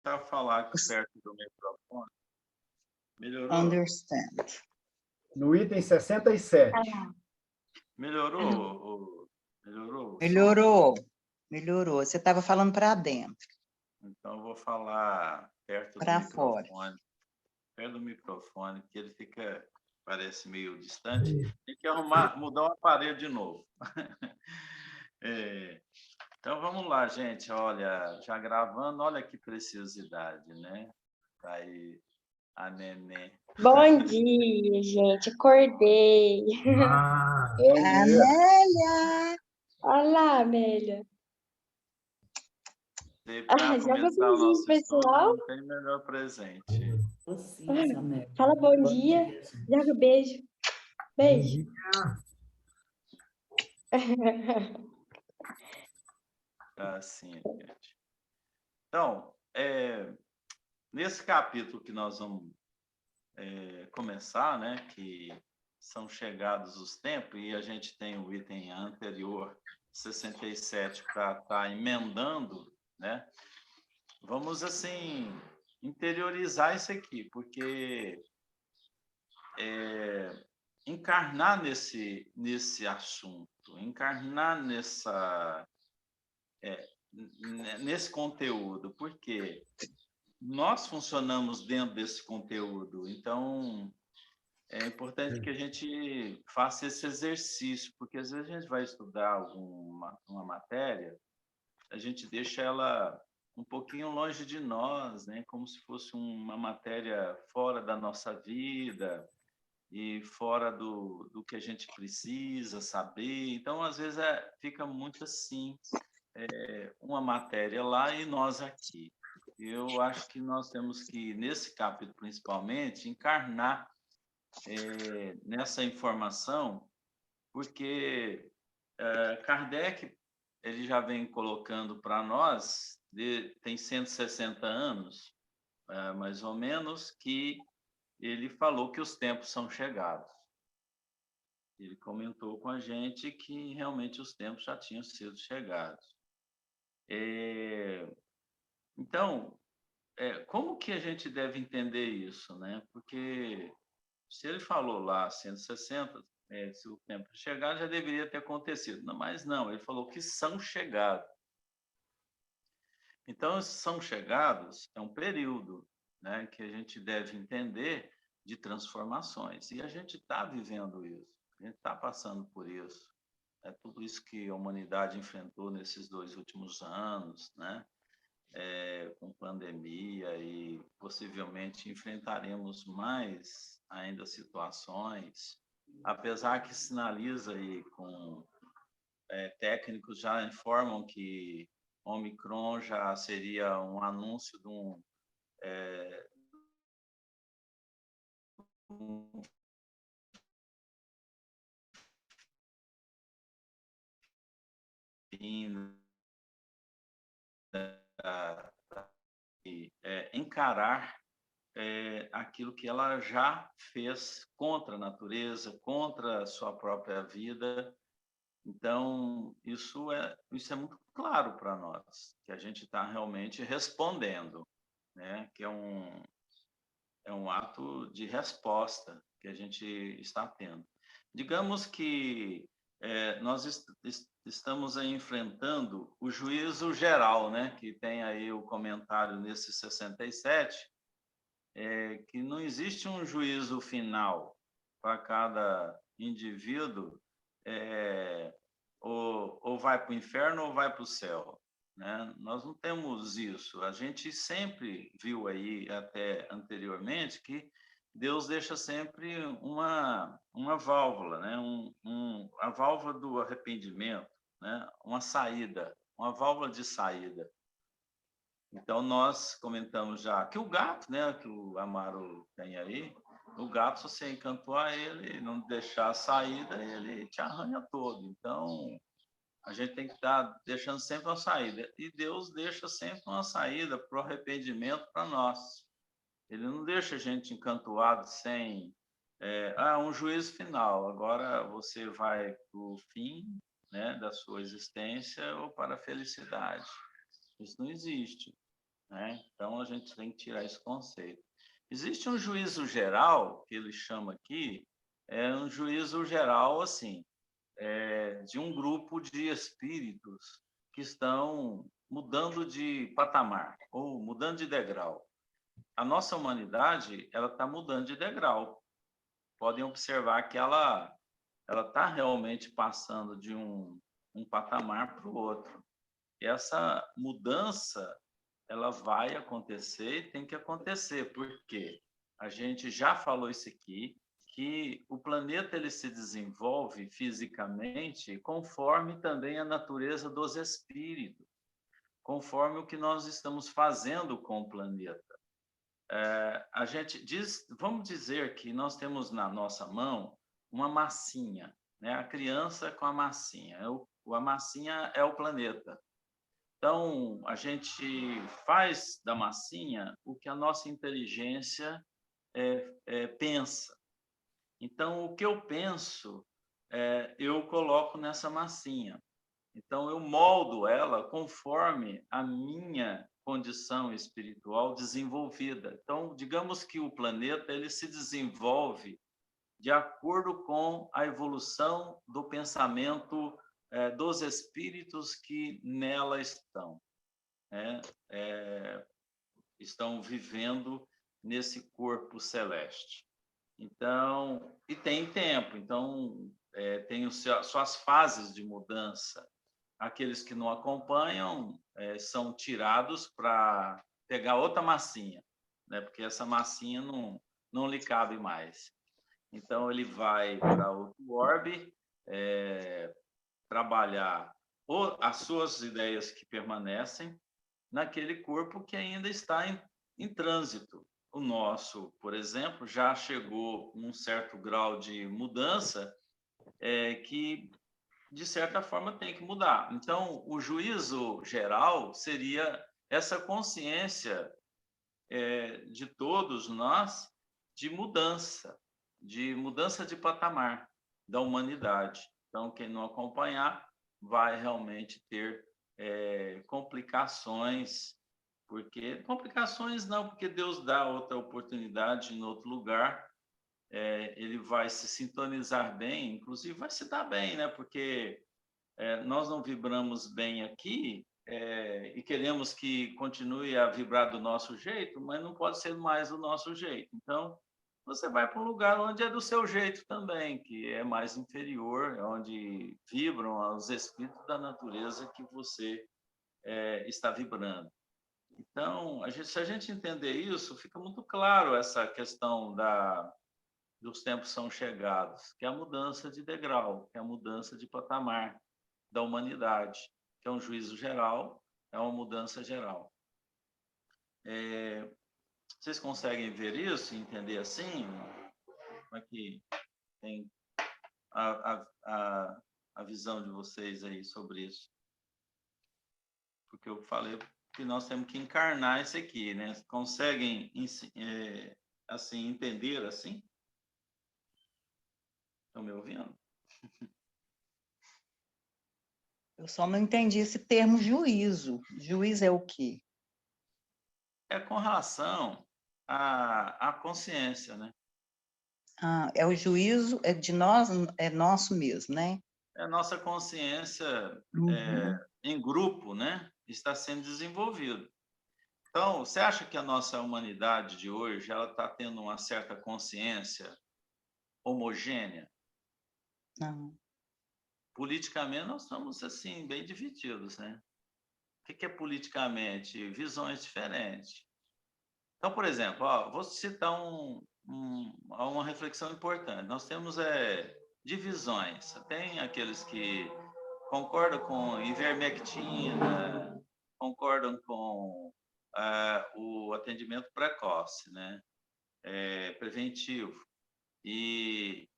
tentar falar aqui perto do microfone. Melhorou? Understand. No item 67. Melhorou? Melhorou? Melhorou. Você estava falando para dentro. Então, eu vou falar perto do Pra microfone. fora. Perto do microfone, que ele fica, parece meio distante. Tem que mudar o aparelho de novo. Então, vamos lá, gente. Olha, já gravando, olha que preciosidade, né? Tá aí a neném. Bom dia, gente. Acordei. Amélia! Olá, Amélia. Para Joga começar o beijinho, nosso estudo, pessoal. não tem melhor presente. Fala bom dia. Joga beijo. Beijo. Assim, gente. Então, nesse capítulo que nós vamos começar, né, que são chegados os tempos, e a gente tem o item anterior, 67, para estar emendando, né? Vamos, assim, interiorizar isso aqui, porque encarnar nesse assunto, encarnar nesse conteúdo, porque nós funcionamos dentro desse conteúdo, então é importante que a gente faça esse exercício, porque às vezes a gente vai estudar uma matéria, a gente deixa ela um pouquinho longe de nós, né? Como se fosse uma matéria fora da nossa vida e fora do que a gente precisa saber. Então, às vezes, fica muito assim, uma matéria lá e nós aqui. Eu acho que nós temos que, nesse capítulo principalmente, encarnar nessa informação, porque Kardec ele já vem colocando para nós, tem 160 anos, mais ou menos, que ele falou que os tempos são chegados. Ele comentou com a gente que realmente os tempos já tinham sido chegados. Então, como que a gente deve entender isso, né? Porque se ele falou lá 160, se o tempo chegar, já deveria ter acontecido. Não, mas não, ele falou que são chegados. Então, são chegados é um período, né, que a gente deve entender de transformações. E a gente está vivendo isso, a gente está passando por isso. É tudo isso que a humanidade enfrentou nesses 2 últimos anos, né? Com pandemia, e possivelmente enfrentaremos mais ainda situações, apesar que sinaliza aí com técnicos já informam que Omicron já seria um anúncio de um fim encarar aquilo que ela já fez contra a natureza, contra a sua própria vida. Então, isso é muito claro para nós, que a gente está realmente respondendo, né? Que é um ato de resposta que a gente está tendo. Digamos que nós estamos aí enfrentando o juízo geral, né? Que tem aí o comentário nesse 67, que não existe um juízo final para cada indivíduo, ou vai para o inferno ou vai para o céu, né? Nós não temos isso. A gente sempre viu aí, até anteriormente, que Deus deixa sempre uma válvula, né? A válvula do arrependimento, né? Uma saída, uma válvula de saída. Então, nós comentamos já que o gato, né, que o Amaro tem aí, o gato, se você encantoar ele, não deixar a saída, ele te arranha todo. Então, a gente tem que estar deixando sempre uma saída. E Deus deixa sempre uma saída para o arrependimento para nós. Ele não deixa a gente encantoado sem um juízo final. Agora você vai para o fim, né, da sua existência ou para a felicidade. Isso não existe. né? Então, a gente tem que tirar esse conceito. Existe um juízo geral, que ele chama aqui, é um juízo geral, assim, de um grupo de espíritos que estão mudando de patamar, ou mudando de degrau. A nossa humanidade, ela está mudando de degrau. Podem observar que ela está realmente passando de um patamar para o outro. E essa mudança, ela vai acontecer e tem que acontecer, porque a gente já falou isso aqui, que o planeta ele se desenvolve fisicamente conforme também a natureza dos espíritos, conforme o que nós estamos fazendo com o planeta. A gente diz, vamos dizer que nós temos na nossa mão uma massinha, né? A criança com a massinha. A massinha é o planeta. Então, a gente faz da massinha o que a nossa inteligência pensa. Então, o que eu penso, eu coloco nessa massinha. Então, eu moldo ela conforme a minha condição espiritual desenvolvida. Então, digamos que o planeta ele se desenvolve de acordo com a evolução do pensamento dos espíritos que nela estão, né? Estão vivendo nesse corpo celeste. Então, e tem tempo, então tem suas fases de mudança. Aqueles que não acompanham são tirados para pegar outra massinha, né? Porque essa massinha não lhe cabe mais. Então, ele vai para outro orbe, trabalhar as suas ideias que permanecem naquele corpo que ainda está em trânsito. O nosso, por exemplo, já chegou a um certo grau de mudança que, de certa forma, tem que mudar. Então, o juízo geral seria essa consciência de todos nós de mudança de patamar da humanidade. Então, quem não acompanhar vai realmente ter complicações, complicações não, porque Deus dá outra oportunidade em outro lugar, ele vai se sintonizar bem, inclusive vai se dar bem, né? Porque nós não vibramos bem aqui e queremos que continue a vibrar do nosso jeito, mas não pode ser mais do nosso jeito. Então, você vai para um lugar onde é do seu jeito também, que é mais inferior, onde vibram os espíritos da natureza que você está vibrando. Então, se a gente entender isso, fica muito claro essa questão dos tempos são chegados, que é a mudança de degrau, que é a mudança de patamar da humanidade, que é um juízo geral, é uma mudança geral. Vocês conseguem ver isso, entender assim? Como é que tem a visão de vocês aí sobre isso? Porque eu falei que nós temos que encarnar isso aqui, né? Conseguem assim entender assim? Estão me ouvindo? Eu só não entendi esse termo juízo. Juízo é o quê? É com relação à consciência, né? É o juízo, é de nós, é nosso mesmo, né? A nossa consciência Uhum. em grupo, né? Está sendo desenvolvido. Então, você acha que a nossa humanidade de hoje ela está tendo uma certa consciência homogênea? Não. Politicamente, nós estamos assim bem divididos, né? O que é politicamente? Visões diferentes. Então, por exemplo, vou citar uma reflexão importante. Nós temos divisões. Tem aqueles que concordam com ivermectina, concordam com o atendimento precoce, né? Preventivo. E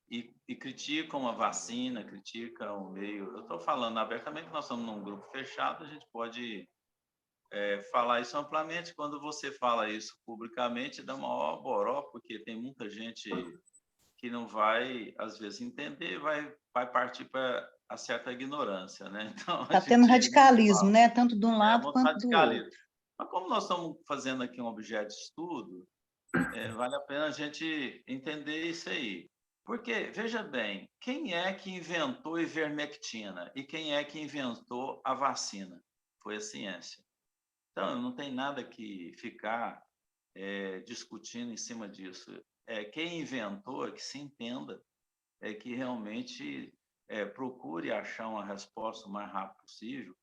criticam a vacina, criticam o meio. Eu estou falando abertamente que nós estamos num grupo fechado, a gente pode falar isso amplamente. Quando você fala isso publicamente, dá uma boró, porque tem muita gente que não vai, às vezes, entender, vai partir para a certa ignorância, né? Então, Está tendo radicalismo, né? Tanto de um lado muito quanto do outro. radicalismo. Mas como nós estamos fazendo aqui um objeto de estudo, vale a pena a gente entender isso aí. Porque, veja bem, quem é que inventou a ivermectina e quem é que inventou a vacina? Foi a ciência. Então, não tem nada que ficar discutindo em cima disso. Quem inventou é que se entenda, é que realmente procure achar uma resposta o mais rápido possível,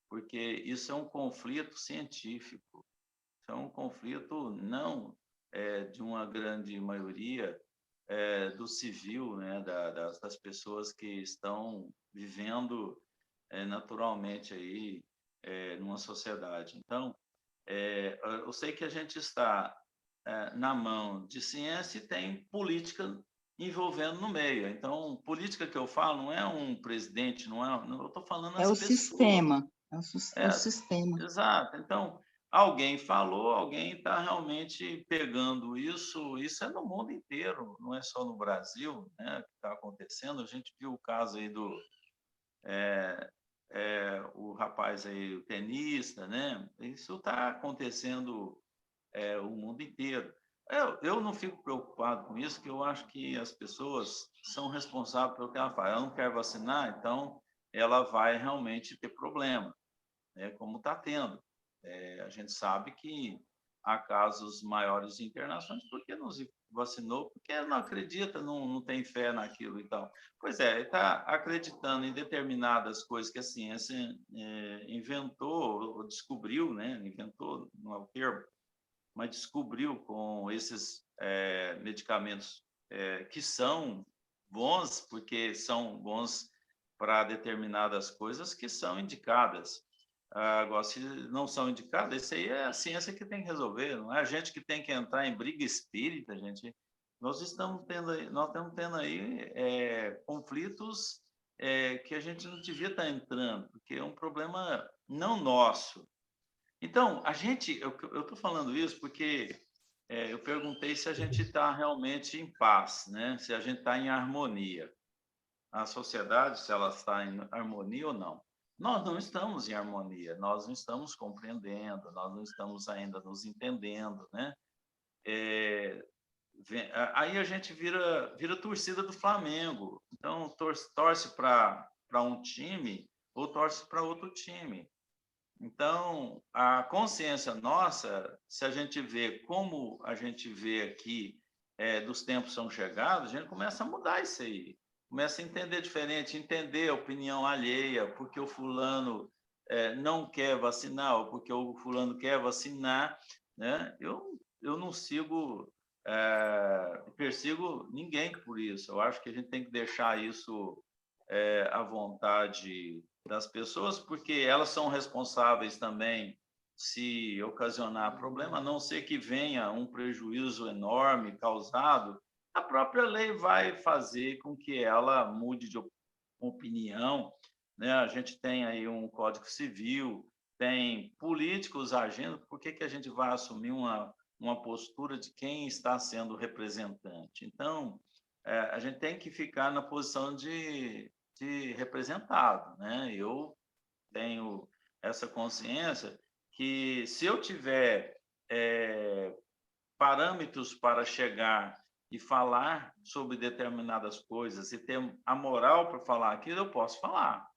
porque isso é um conflito científico, isso é um conflito não de uma grande maioria do civil, né, das pessoas que estão vivendo naturalmente aí numa sociedade. Então, eu sei que a gente está na mão de ciência e tem política envolvendo no meio. Então, política que eu falo não é um presidente, eu estou falando É as o pessoas. sistema, é o sistema. Exato. Então, alguém falou, alguém está realmente pegando isso. Isso é no mundo inteiro, não é só no Brasil, né, que está acontecendo. A gente viu o caso aí do o rapaz aí, o tenista, né? Isso está acontecendo o mundo inteiro. Eu não fico preocupado com isso, porque eu acho que as pessoas são responsáveis pelo que ela faz. Ela não quer vacinar, então ela vai realmente ter problema, né, como está tendo. A gente sabe que há casos maiores de internações porque não se vacinou, porque não acredita, não tem fé naquilo e tal. Pois é, está acreditando em determinadas coisas que a ciência inventou, ou descobriu, né? Inventou, não é o termo, mas descobriu com esses medicamentos que são bons, porque são bons para determinadas coisas que são indicadas. Agora, se não são indicadas, isso aí é a ciência que tem que resolver, não é a gente que tem que entrar em briga espírita, gente. Nós estamos tendo aí conflitos que a gente não devia estar entrando, porque é um problema não nosso. Então, eu estou falando isso porque eu perguntei se a gente está realmente em paz, né? Se a gente está em harmonia. A sociedade, se ela está em harmonia ou não. Nós não estamos em harmonia, nós não estamos compreendendo, nós não estamos ainda nos entendendo, né? Aí a gente vira torcida do Flamengo. Então, torce para um time ou torce para outro time. Então, a consciência nossa, se a gente vê como a gente vê aqui dos tempos são chegados, a gente começa a mudar isso aí. Começa a entender diferente, entender a opinião alheia, porque o fulano não quer vacinar, ou porque o fulano quer vacinar, né? Eu não persigo ninguém por isso. Eu acho que a gente tem que deixar isso à vontade das pessoas, porque elas são responsáveis também se ocasionar problema, a não ser que venha um prejuízo enorme causado, a própria lei vai fazer com que ela mude de opinião, né? A gente tem aí um Código Civil, tem políticos agindo, por que a gente vai assumir uma postura de quem está sendo representante? Então, a gente tem que ficar na posição de representado, né? Eu tenho essa consciência que se eu tiver parâmetros para chegar e falar sobre determinadas coisas e ter a moral para falar aquilo, eu posso falar,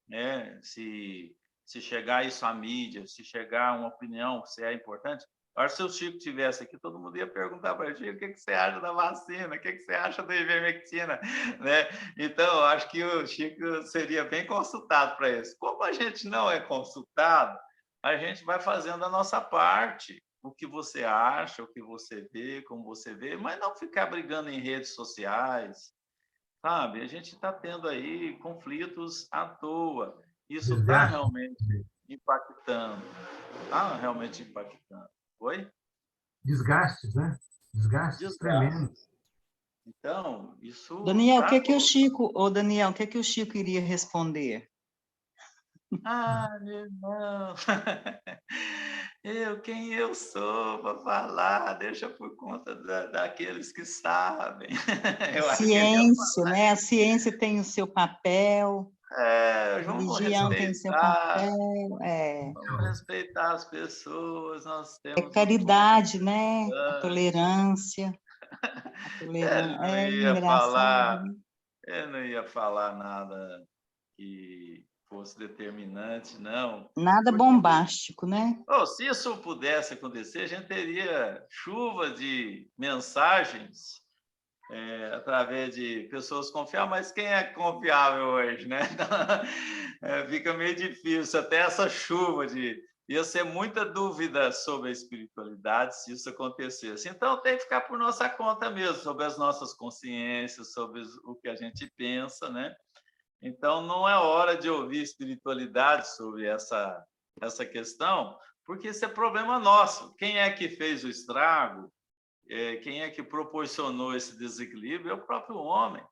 né? Se chegar isso à mídia, se chegar uma opinião, se é importante. Acho que se o Chico tivesse aqui, todo mundo ia perguntar para o Chico o que você acha da vacina, o que você acha da ivermectina, né? Então, acho que o Chico seria bem consultado para isso. Como a gente não é consultado, a gente vai fazendo a nossa parte, o que você acha, o que você vê, como você vê, mas não ficar brigando em redes sociais, sabe? A gente está tendo aí conflitos à toa. Isso está Desgaste. realmente impactando. Está realmente impactando. Oi? Desgastes, né? Desgastes tremendos. Então, isso. Daniel, o que que o Chico, Daniel, o que que o Chico iria responder? Meu irmão, quem eu sou para falar, deixa por conta daqueles que sabem. Eu acho que ele ia Ciência, né? A ciência tem o seu papel. Vamos Religião tem seu respeitar, papel, vamos respeitar as pessoas, nós é temos um grupo caridade, né? A grande. tolerância. Ele não É ia engraçado, falar, né? ele não ia falar nada que fosse determinante, não. Nada Porque, bombástico, né? se isso pudesse acontecer, a gente teria chuva de mensagens através de pessoas confiáveis, mas quem é confiável hoje, né? Fica meio difícil, até essa chuva de... Ia ser muita dúvida sobre a espiritualidade se isso acontecesse. Então, tem que ficar por nossa conta mesmo, sobre as nossas consciências, sobre o que a gente pensa, né? Então, não é hora de ouvir espiritualidade sobre essa questão, porque isso é problema nosso. Quem é que fez o estrago? Quem é que proporcionou esse desequilíbrio? É o próprio homem.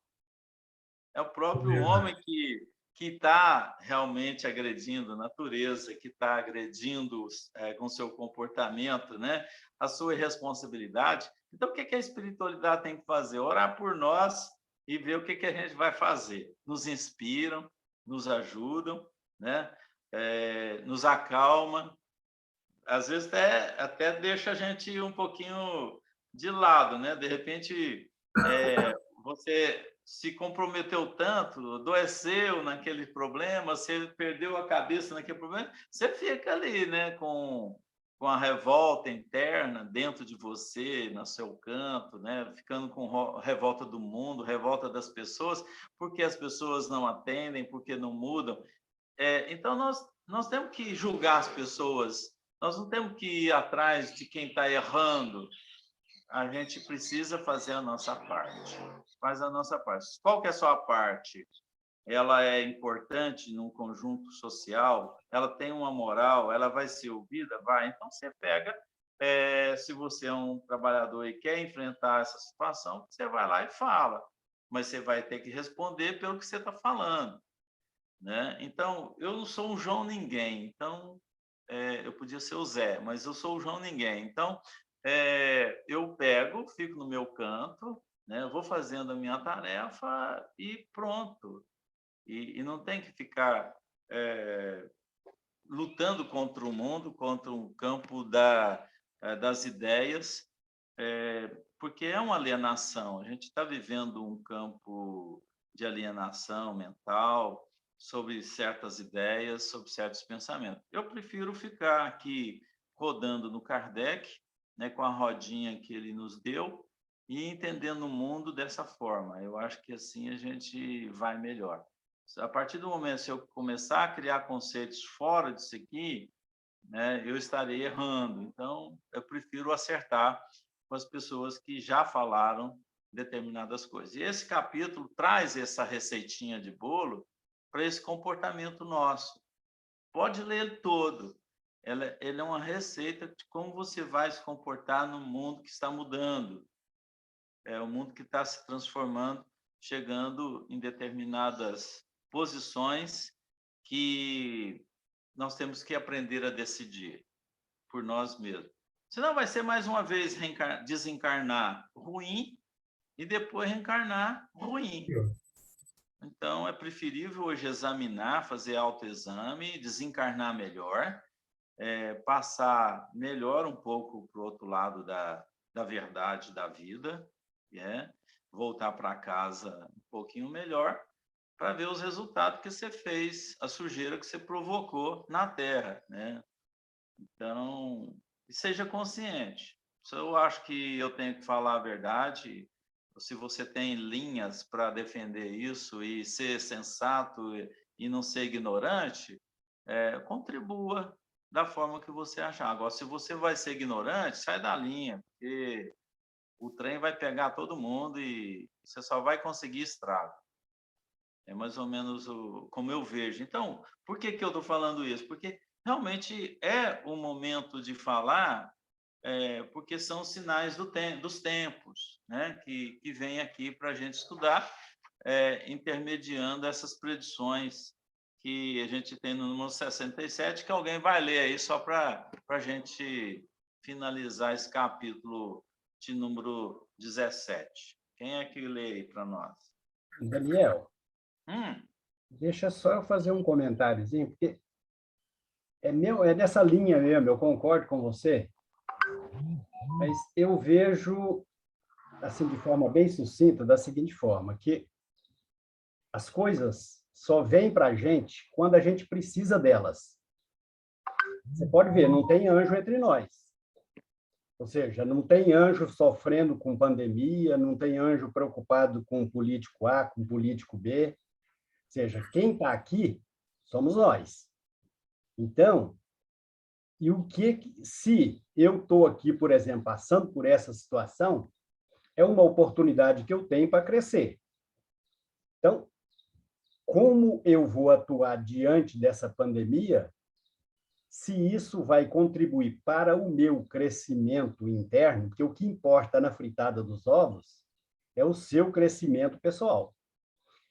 É o próprio homem que está realmente agredindo a natureza, que está agredindo com seu comportamento, né? A sua irresponsabilidade. Então, o que a espiritualidade tem que fazer? Orar por nós e ver o que a gente vai fazer. Nos inspiram, nos ajudam, né? Nos acalma, às vezes até deixa a gente um pouquinho de lado, né? De repente, você se comprometeu tanto, adoeceu naquele problema, você perdeu a cabeça naquele problema, você fica ali, né? Com a revolta interna dentro de você, no seu canto, né? Ficando com revolta do mundo, revolta das pessoas, porque as pessoas não atendem, porque não mudam. Então, nós temos que julgar as pessoas, nós não temos que ir atrás de quem está errando, a gente precisa fazer a nossa parte. Faz a nossa parte. Qual que é a sua parte? Ela é importante num conjunto social, ela tem uma moral, ela vai ser ouvida? Vai. Então, você pega, se você é um trabalhador e quer enfrentar essa situação, você vai lá e fala, mas você vai ter que responder pelo que você está falando, né? Então, eu não sou um João Ninguém, então eu podia ser o Zé, mas eu sou o João Ninguém. Então, eu pego, fico no meu canto, né? Vou fazendo a minha tarefa e pronto. E não tem que ficar lutando contra o mundo, contra o campo das ideias, porque é uma alienação. A gente está vivendo um campo de alienação mental sobre certas ideias, sobre certos pensamentos. Eu prefiro ficar aqui rodando no Kardec, né, com a rodinha que ele nos deu, e entendendo o mundo dessa forma. Eu acho que assim a gente vai melhor. A partir do momento que eu começar a criar conceitos fora disso aqui, né, eu estarei errando. Então, eu prefiro acertar com as pessoas que já falaram determinadas coisas. E esse capítulo traz essa receitinha de bolo para esse comportamento nosso. Pode ler ele todo. Ele é uma receita de como você vai se comportar no mundo que está mudando. É o mundo que está se transformando, chegando em determinadas posições que nós temos que aprender a decidir por nós mesmos. Senão vai ser mais uma vez desencarnar ruim e depois reencarnar ruim. Então, é preferível hoje examinar, fazer autoexame, desencarnar melhor, passar melhor um pouco para o outro lado da verdade da vida, voltar para casa um pouquinho melhor, para ver os resultados que você fez, a sujeira que você provocou na Terra, né? Então, seja consciente. Se eu acho que eu tenho que falar a verdade, se você tem linhas para defender isso e ser sensato e não ser ignorante, contribua da forma que você achar. Agora, se você vai ser ignorante, sai da linha, porque o trem vai pegar todo mundo e você só vai conseguir estrago. É mais ou menos como eu vejo. Então, por que eu estou falando isso? Porque realmente é o momento de falar, porque são sinais dos tempos, né? que vem aqui para a gente estudar, intermediando essas predições que a gente tem no número 67, que alguém vai ler aí só para a gente finalizar esse capítulo de número 17. Quem é que lê aí para nós? Daniel. Deixa só eu fazer um comentáriozinho, porque é nessa linha mesmo, eu concordo com você, mas eu vejo, assim, de forma bem sucinta, da seguinte forma, que as coisas só vêm para a gente quando a gente precisa delas. Você pode ver, não tem anjo entre nós. Ou seja, não tem anjo sofrendo com pandemia, não tem anjo preocupado com o político A, com o político B. Ou seja, quem está aqui somos nós. Então, e o que, se eu estou aqui, por exemplo, passando por essa situação, é uma oportunidade que eu tenho para crescer. Então, como eu vou atuar diante dessa pandemia, se isso vai contribuir para o meu crescimento interno, porque o que importa na fritada dos ovos é o seu crescimento pessoal.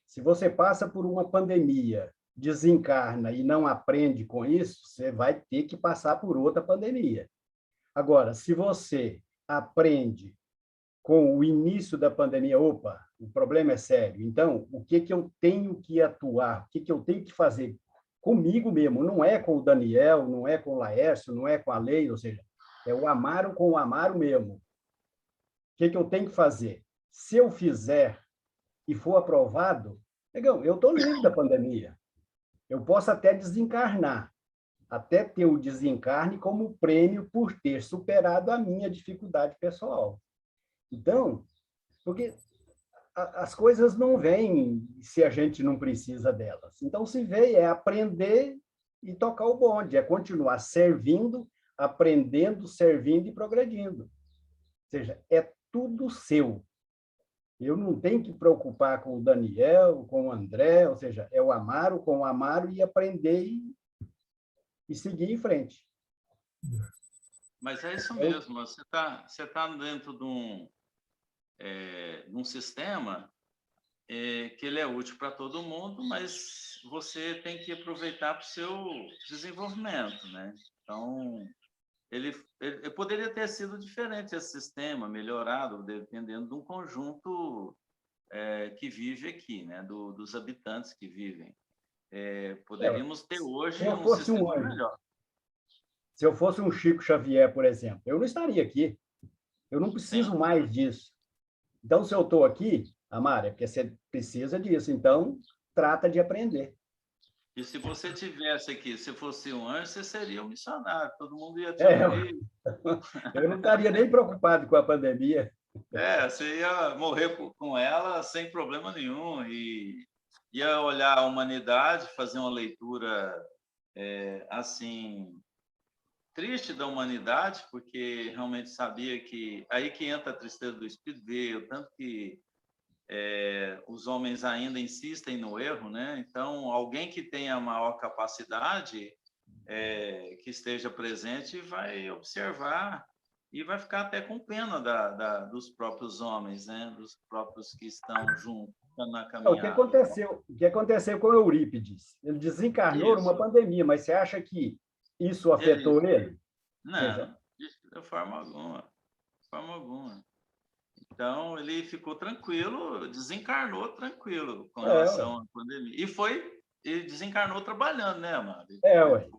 Se você passa por uma pandemia, desencarna e não aprende com isso, você vai ter que passar por outra pandemia. Agora, se você aprende com o início da pandemia, opa, o problema é sério, então, o que eu tenho que atuar, o que eu tenho que fazer comigo mesmo, não é com o Daniel, não é com o Laércio, não é com a Leila, ou seja, é o Amaro com o Amaro mesmo. O que eu tenho que fazer? Se eu fizer e for aprovado, legal, eu estou livre da pandemia. Eu posso até desencarnar, até ter o desencarne como prêmio por ter superado a minha dificuldade pessoal. Então, porque as coisas não vêm se a gente não precisa delas. Então, se veio é aprender e tocar o bonde, é continuar servindo, aprendendo, servindo e progredindo. Ou seja, é tudo seu. Eu não tenho que preocupar com o Daniel, com o André, ou seja, é o Amaro com o Amaro e aprender e seguir em frente. Mas é isso mesmo, você tá dentro de um sistema que ele é útil para todo mundo, mas você tem que aproveitar para o seu desenvolvimento, né? Então, ele poderia ter sido diferente esse sistema, melhorado, dependendo de um conjunto que vive aqui, né? Dos habitantes que vivem. Poderíamos ter hoje um sistema melhor. Se eu fosse um Chico Xavier, por exemplo, eu não estaria aqui. Eu não preciso Sim. mais disso. Então, se eu estou aqui, Amara, é porque você precisa disso. Então, trata de aprender. E se você tivesse aqui, se fosse um anjo, você seria um missionário. Todo mundo ia te ouvir. Eu não estaria nem preocupado com a pandemia. Você ia morrer com ela sem problema nenhum. E ia olhar a humanidade, fazer uma leitura assim triste da humanidade, porque realmente sabia que aí que entra a tristeza do espírito, veio tanto que os homens ainda insistem no erro, né? Então, alguém que tenha maior capacidade, que esteja presente, vai observar e vai ficar até com pena dos próprios homens, né? Dos próprios que estão juntos na caminhada. O que aconteceu com Eurípides? Ele desencarnou numa pandemia, mas você acha que isso afetou ele? Não, de forma alguma. De forma alguma. Então, ele ficou tranquilo, desencarnou tranquilo com relação à pandemia. E desencarnou trabalhando, né, Amado? Ué.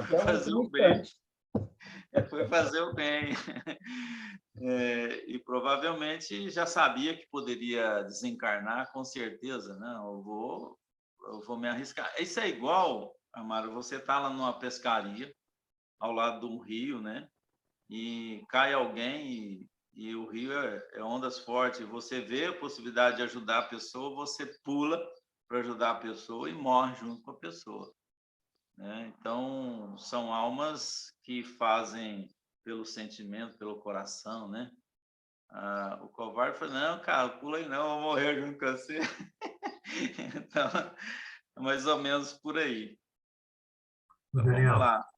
Foi fazer o bem. Foi fazer o bem. E provavelmente já sabia que poderia desencarnar, com certeza. Não, eu vou me arriscar. Isso é igual, Amaro, você está lá numa pescaria, ao lado de um rio, né? E cai alguém e o rio é ondas fortes. Você vê a possibilidade de ajudar a pessoa, você pula para ajudar a pessoa e morre junto com a pessoa. Né? Então, são almas que fazem pelo sentimento, pelo coração, né? O covarde falou, não, cara, pula aí não, eu vou morrer junto com você. Então, é mais ou menos por aí. Então, Daniel, vamos lá.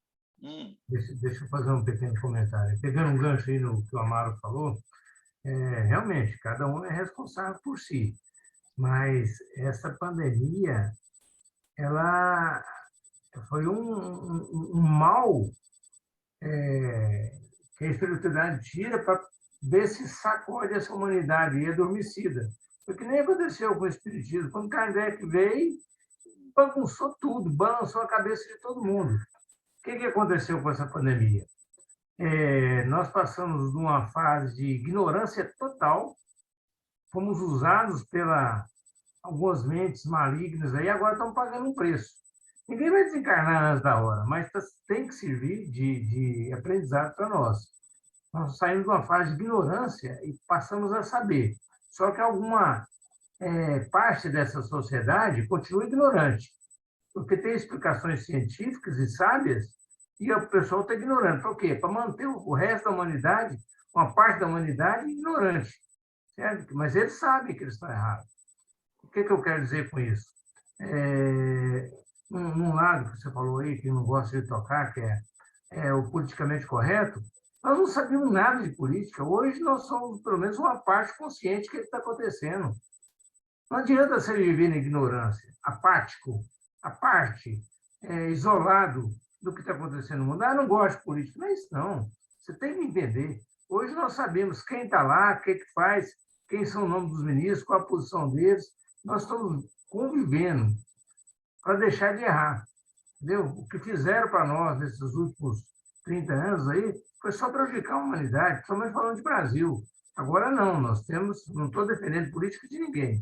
Deixa eu fazer um pequeno comentário. Pegando um gancho aí no que o Amaro falou, realmente, cada um é responsável por si. Mas essa pandemia, ela foi um mal que a espiritualidade tira para ver se sacode essa humanidade e adormecida. Foi que nem aconteceu com o Espiritismo. Quando Kardec veio, bagunçou tudo, balançou a cabeça de todo mundo. O que aconteceu com essa pandemia? Nós passamos de uma fase de ignorância total, fomos usados pela algumas mentes malignas aí, agora estão pagando um preço. Ninguém vai desencarnar antes da hora, mas tem que servir de aprendizado para nós. Nós saímos de uma fase de ignorância e passamos a saber. Só que alguma parte dessa sociedade continua ignorante, porque tem explicações científicas e sábias e o pessoal está ignorando. Por quê? Para manter o resto da humanidade, uma parte da humanidade, ignorante. Certo? Mas eles sabem que eles estão errados. O que eu quero dizer com isso? Num lado que você falou aí, que não gosta de tocar, que é o politicamente correto, nós não sabíamos nada de política. Hoje nós somos, pelo menos, uma parte consciente do que está acontecendo. Não adianta você viver na ignorância, apático, isolado do que está acontecendo no mundo. Não gosto de política. Não é isso, não. Você tem que entender. Hoje nós sabemos quem está lá, o que faz, quem são os nomes dos ministros, qual a posição deles. Nós estamos convivendo para deixar de errar. Entendeu? O que fizeram para nós nesses últimos 30 anos aí foi só prejudicar a humanidade, principalmente falando de Brasil. Agora não, não estou defendendo política de ninguém.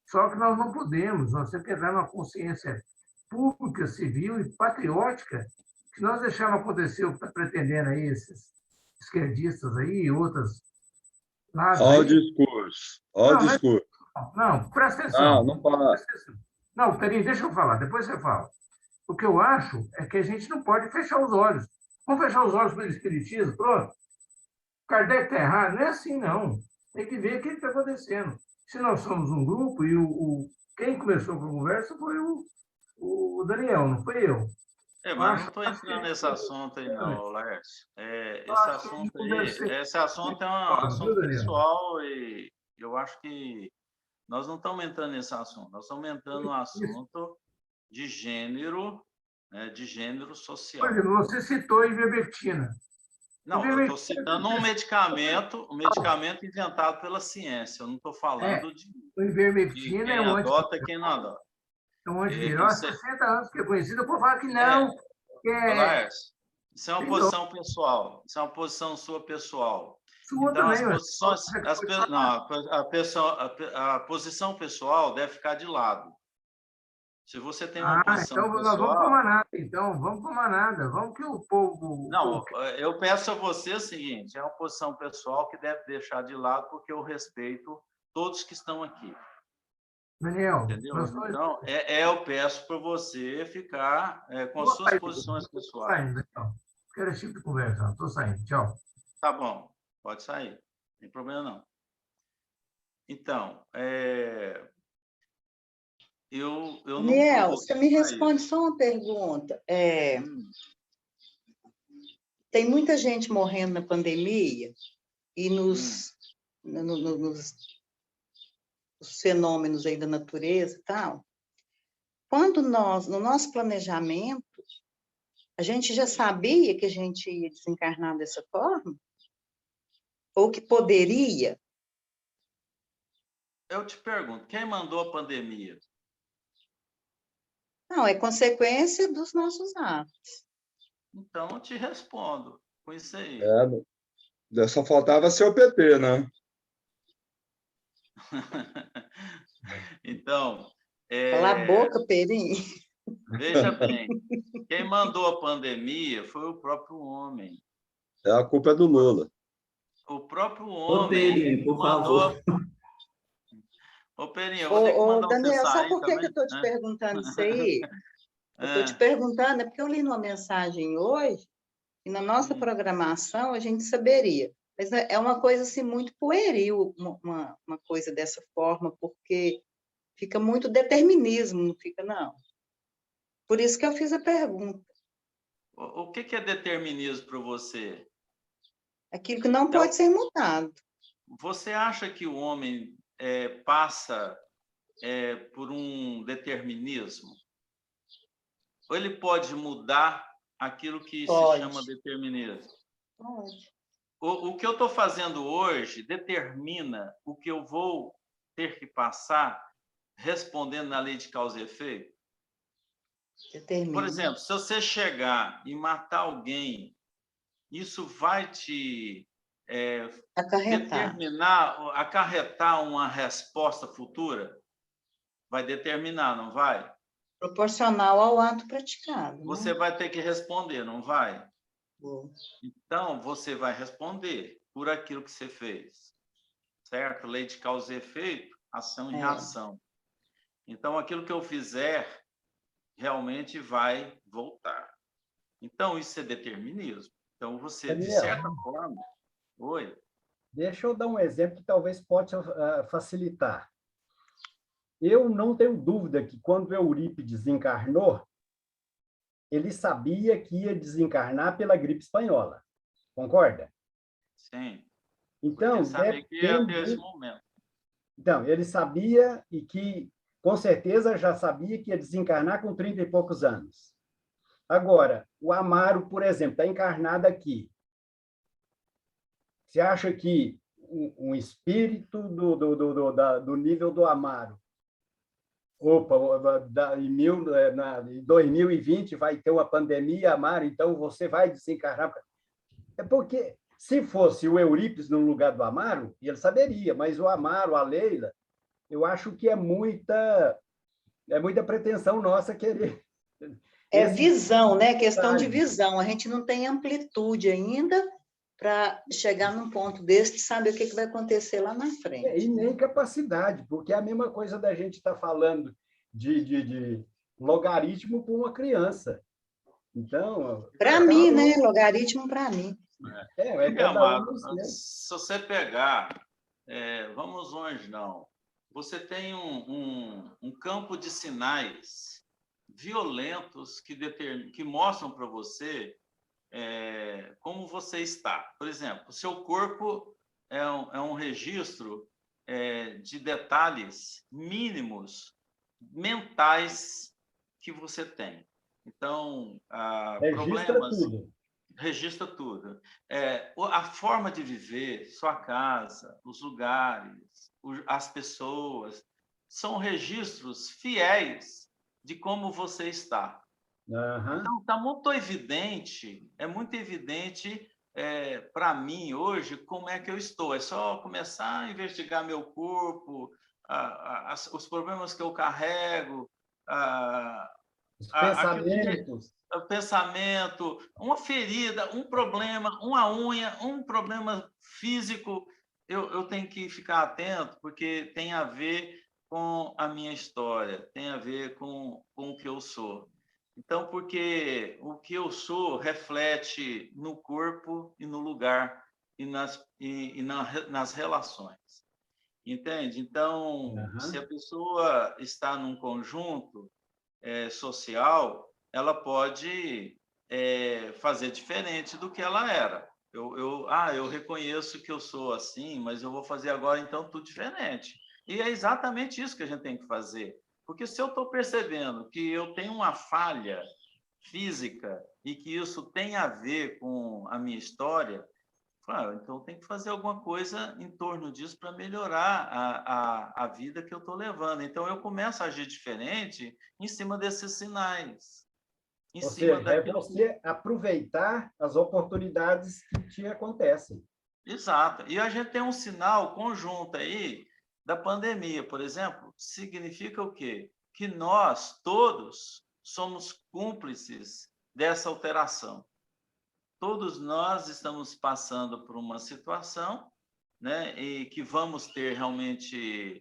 Só que nós não podemos, nós temos que entrar numa consciência pública, civil e patriótica, que nós deixamos acontecer o que está pretendendo aí esses esquerdistas aí e outras lados. Olha o discurso, olha o discurso. Não, presta atenção. Não pode. Não, Perinho, deixa eu falar, depois você fala. O que eu acho é que a gente não pode fechar os olhos. Vamos fechar os olhos para o espiritismo, pronto. Kardec está errado. Não é assim, não. Tem que ver o que está acontecendo. Se nós somos um grupo, e quem começou com a conversa foi o Daniel, não foi eu. Mas não estou entrando nesse assunto aí, não, Laércio. Esse assunto é um assunto pessoal e eu acho que nós não estamos entrando nesse assunto. Nós estamos entrando no assunto de gênero, né, de gênero social. Por exemplo, você citou ivermectina. Não, eu estou citando um medicamento inventado pela ciência. Eu não estou falando de ivermectina quem adota e quem não adota. É um antiviral há 60 anos que é conhecido, por falar que não. Laércio, isso é uma posição pessoal. Isso é uma posição sua pessoal. Sua então, também, a posição pessoal deve ficar de lado. Se você tem uma posição então pessoal... nós vamos tomar nada. Então, vamos tomar nada. Vamos que o povo... Não, eu peço a você o seguinte, é uma posição pessoal que deve deixar de lado, porque eu respeito todos que estão aqui. Daniel, entendeu? Então, eu peço para você ficar com as suas posições pessoais. Estou saindo, então. Quero esse tipo de conversa. Estou saindo. Tchau. Tá bom, pode sair. Não tem problema, não. Então, eu não... Daniel, você me responde só uma pergunta. Tem muita gente morrendo na pandemia e nos fenômenos aí da natureza e tal. Quando no nosso planejamento, a gente já sabia que a gente ia desencarnar dessa forma? Ou que poderia? Eu te pergunto, quem mandou a pandemia? Não, é consequência dos nossos atos. Então, eu te respondo com isso aí. Só faltava ser o PT, né? Então... Cala a boca, Perinho. Veja bem, quem mandou a pandemia foi o próprio homem. A culpa é do Lula. O próprio homem Perinho, por favor. Ô, Perinho, eu vou ter que mandar Daniel, você sair sabe por que também? eu estou te perguntando isso aí? Eu estou te perguntando, porque eu li numa mensagem hoje, e na nossa programação a gente saberia. Mas é uma coisa assim, muito pueril, uma coisa dessa forma, porque fica muito determinismo, não fica, não. Por isso que eu fiz a pergunta. O que é determinismo para você? Aquilo que não pode ser mudado. Você acha que o homem passa por um determinismo? Ou ele pode mudar aquilo que se chama determinismo? Pode. O que eu estou fazendo hoje determina o que eu vou ter que passar respondendo na lei de causa e efeito? Determina. Por exemplo, se você chegar e matar alguém, isso vai te Acarretar. acarretar uma resposta futura? Vai determinar, não vai? Proporcional ao ato praticado. Você Né? vai ter que responder, não vai? Boa. Então, você vai responder por aquilo que você fez, certo? Lei de causa e efeito, ação e reação. Então, aquilo que eu fizer realmente vai voltar. Então, isso é determinismo. Então, você, de Daniel, certa forma... Oi? deixa eu dar um exemplo que talvez possa facilitar. Eu não tenho dúvida que quando Eurípides encarnou, ele sabia que ia desencarnar pela gripe espanhola. Concorda? Sim. Porque Então, ele sabia que ia ter esse momento. Então, ele sabia e que, com certeza, já sabia que ia desencarnar com 30 e poucos anos. Agora, o Amaro, por exemplo, está encarnado aqui. Você acha que um espírito do nível do Amaro, em 2020 vai ter uma pandemia, Amaro, então você vai desencarnar? É porque, se fosse o Eurípides no lugar do Amaro, ele saberia, mas o Amaro, a Leila, eu acho que é muita pretensão nossa querer. É visão, né? Questão de visão. A gente não tem amplitude ainda para chegar num ponto desse e saber o que vai acontecer lá na frente. E nem capacidade, porque é a mesma coisa da gente estar falando de logaritmo para uma criança. Então... Para mim, né? Logaritmo para mim. Amaro, se você pegar, vamos longe, não. Você tem um campo de sinais violentos que mostram para você como você está. Por exemplo, o seu corpo é um registro de detalhes mínimos mentais que você tem. Então, problemas... tudo. Registra tudo. A forma de viver, sua casa, os lugares, as pessoas, são registros fiéis de como você está. Uhum. Então, está muito evidente, é muito evidente para mim hoje como é que eu estou. É só começar a investigar meu corpo, os problemas que eu carrego, os pensamentos. O pensamento, uma ferida, um problema, uma unha, um problema físico, eu tenho que ficar atento, porque tem a ver com a minha história, tem a ver com o que eu sou. Então, porque o que eu sou reflete no corpo e no lugar e nas relações. Entende? Então, se a pessoa está num conjunto social, ela pode fazer diferente do que ela era. Eu reconheço que eu sou assim, mas eu vou fazer agora, então, tudo diferente. E é exatamente isso que a gente tem que fazer. Porque se eu estou percebendo que eu tenho uma falha física e que isso tem a ver com a minha história, então tem que fazer alguma coisa em torno disso para melhorar a vida que eu estou levando. Então eu começo a agir diferente em cima desses sinais. Ou seja, é você aproveitar as oportunidades que te acontecem. Exato. E a gente tem um sinal conjunto aí da pandemia, por exemplo, significa o quê? Que nós todos somos cúmplices dessa alteração. Todos nós estamos passando por uma situação, né, e que vamos ter realmente...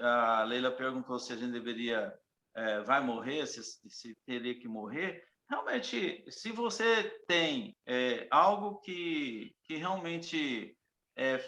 A Leila perguntou se a gente deveria, vai morrer, se teria que morrer. Realmente, se você tem algo que realmente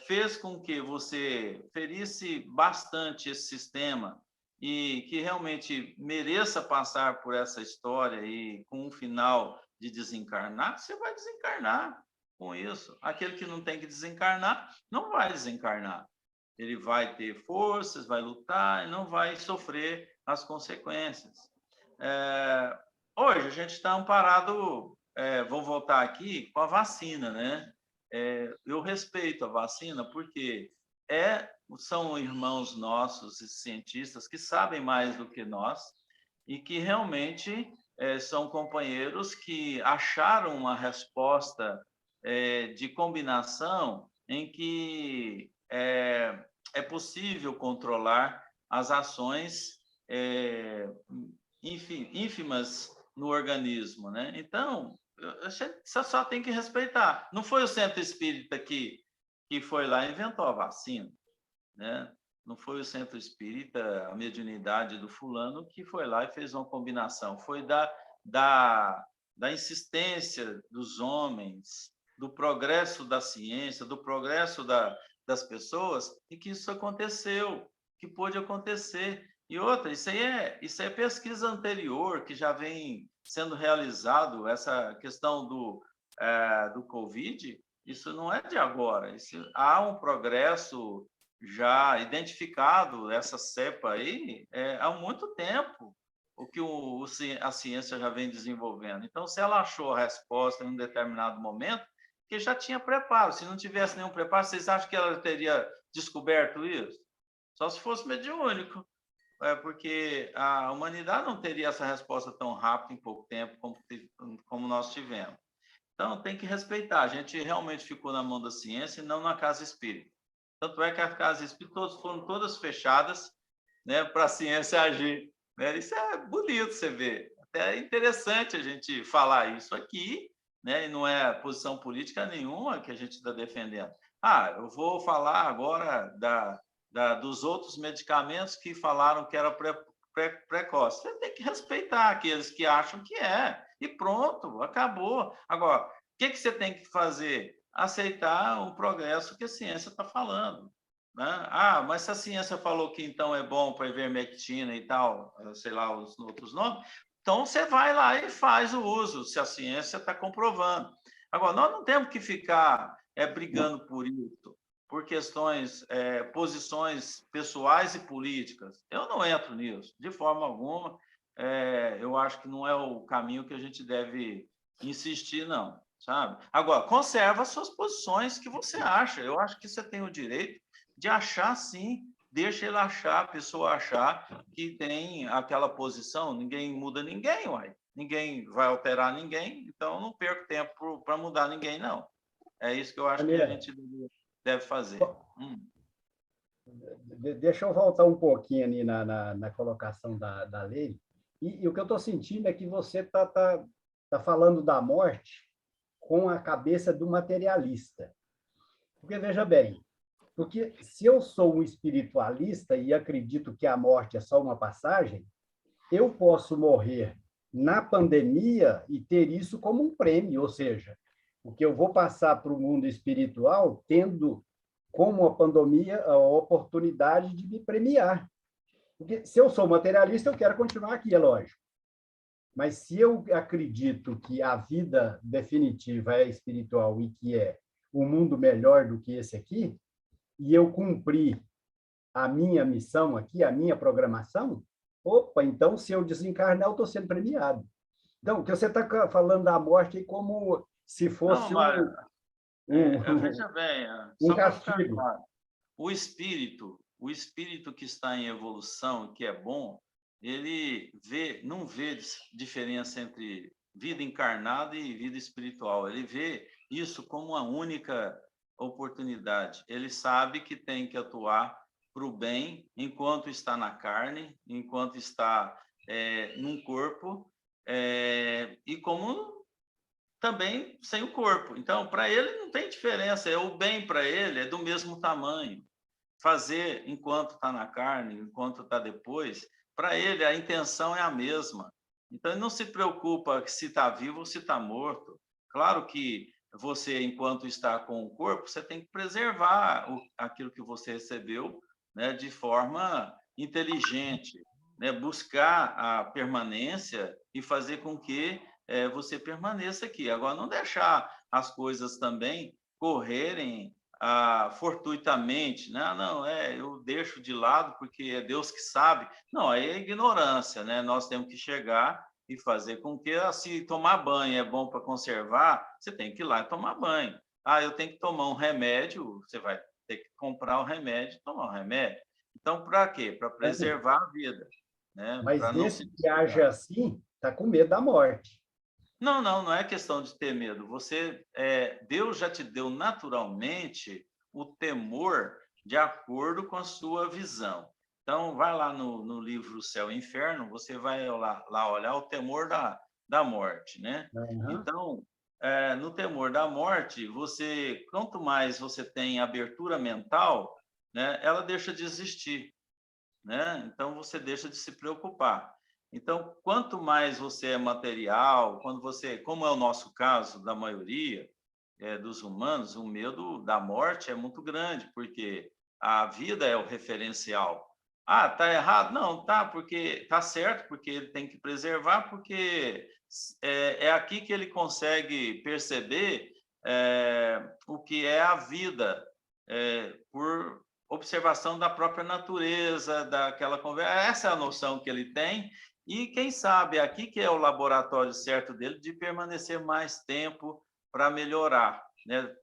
fez com que você ferisse bastante esse sistema e que realmente mereça passar por essa história e com um final de desencarnar, você vai desencarnar com isso. Aquele que não tem que desencarnar, não vai desencarnar. Ele vai ter forças, vai lutar e não vai sofrer as consequências. Hoje, a gente está amparado, vou voltar aqui, com a vacina, né? Eu respeito a vacina porque são irmãos nossos e cientistas que sabem mais do que nós e que realmente são companheiros que acharam uma resposta de combinação em que é possível controlar as ações ínfimas no organismo, né? Então, você só tem que respeitar. Não foi o centro espírita que foi lá e inventou a vacina, né? Não foi o centro espírita, a mediunidade do fulano, que foi lá e fez uma combinação. Foi da insistência dos homens, do progresso da ciência, do progresso das pessoas, e que isso aconteceu, que pôde acontecer. E outra, isso é pesquisa anterior, que já vem sendo realizado, essa questão do Covid, isso não é de agora. Há um progresso já identificado, essa cepa aí, há muito tempo, o que a ciência já vem desenvolvendo. Então, se ela achou a resposta em um determinado momento, que já tinha preparo. Se não tivesse nenhum preparo, vocês acham que ela teria descoberto isso? Só se fosse mediúnico. Porque a humanidade não teria essa resposta tão rápida em pouco tempo como nós tivemos. Então, tem que respeitar. A gente realmente ficou na mão da ciência e não na casa espírita. Tanto é que as casas espíritas foram todas fechadas, né, para a ciência agir. Né? Isso é bonito você ver. Até é interessante a gente falar isso aqui, né, e não é posição política nenhuma que a gente está defendendo. Eu vou falar agora dos outros medicamentos que falaram que era precoce. Você tem que respeitar aqueles que acham que é. E pronto, acabou. Agora, o que você tem que fazer? Aceitar o progresso que a ciência está falando. Né? Mas se a ciência falou que então é bom para ivermectina e tal, sei lá, os outros nomes, então você vai lá e faz o uso, se a ciência está comprovando. Agora, nós não temos que ficar brigando por isso, por questões, posições pessoais e políticas. Eu não entro nisso, de forma alguma. Eu acho que não é o caminho que a gente deve insistir, não, sabe? Agora, conserva as suas posições que você acha. Eu acho que você tem o direito de achar, sim. Deixa ele achar, a pessoa achar que tem aquela posição. Ninguém muda ninguém, uai. Ninguém vai alterar ninguém, então não perco tempo para mudar ninguém, não. É isso que eu acho que a gente deve fazer. Deixa eu voltar um pouquinho ali na colocação da lei. E o que eu estou sentindo é que você tá falando da morte com a cabeça do materialista. Porque, veja bem, porque se eu sou um espiritualista e acredito que a morte é só uma passagem, eu posso morrer na pandemia e ter isso como um prêmio, ou seja, o que eu vou passar para o mundo espiritual tendo como a pandemia a oportunidade de me premiar. Porque se eu sou materialista, eu quero continuar aqui, é lógico. Mas se eu acredito que a vida definitiva é espiritual e que é um mundo melhor do que esse aqui, e eu cumprir a minha missão aqui, a minha programação, então, se eu desencarnar, eu estou sendo premiado. Então, o que você está falando da morte é como se fosse veja bem, um castigo. Claro, o espírito que está em evolução, que é bom, ele não vê diferença entre vida encarnada e vida espiritual. Ele vê isso como uma única oportunidade. Ele sabe que tem que atuar para o bem enquanto está na carne, enquanto está num corpo, e como também sem o corpo. Então, para ele não tem diferença, o bem para ele é do mesmo tamanho. Fazer enquanto está na carne, enquanto está depois, para ele a intenção é a mesma. Então, ele não se preocupa se está vivo ou se está morto. Claro que você, enquanto está com o corpo, você tem que preservar aquilo que você recebeu, né, de forma inteligente, né, buscar a permanência e fazer com que você permaneça aqui. Agora, não deixar as coisas também correrem fortuitamente, né? Não, eu deixo de lado porque é Deus que sabe. Não, aí é ignorância, né? Nós temos que chegar e fazer com que, se tomar banho é bom para conservar, você tem que ir lá e tomar banho. Eu tenho que tomar um remédio, você vai ter que comprar o remédio, tomar o remédio. Então, para quê? Para preservar a vida, né? Mas Para não esse se que age assim está com medo da morte. não é questão de ter medo. Deus já te deu naturalmente o temor de acordo com a sua visão. Então, vai lá no livro Céu e Inferno, você vai lá olhar o temor da morte, né? Uhum. Então, no temor da morte, quanto mais você tem abertura mental, né, ela deixa de existir, né? Então, você deixa de se preocupar. Então, quanto mais você é material, como é o nosso caso, da maioria dos humanos, o medo da morte é muito grande, porque a vida é o referencial. Ah, tá errado? Não, tá, porque tá certo, porque ele tem que preservar, porque é aqui que ele consegue perceber o que é a vida, por observação da própria natureza, daquela conversa. Essa é a noção que ele tem, e quem sabe aqui que é o laboratório certo dele de permanecer mais tempo para melhorar, né?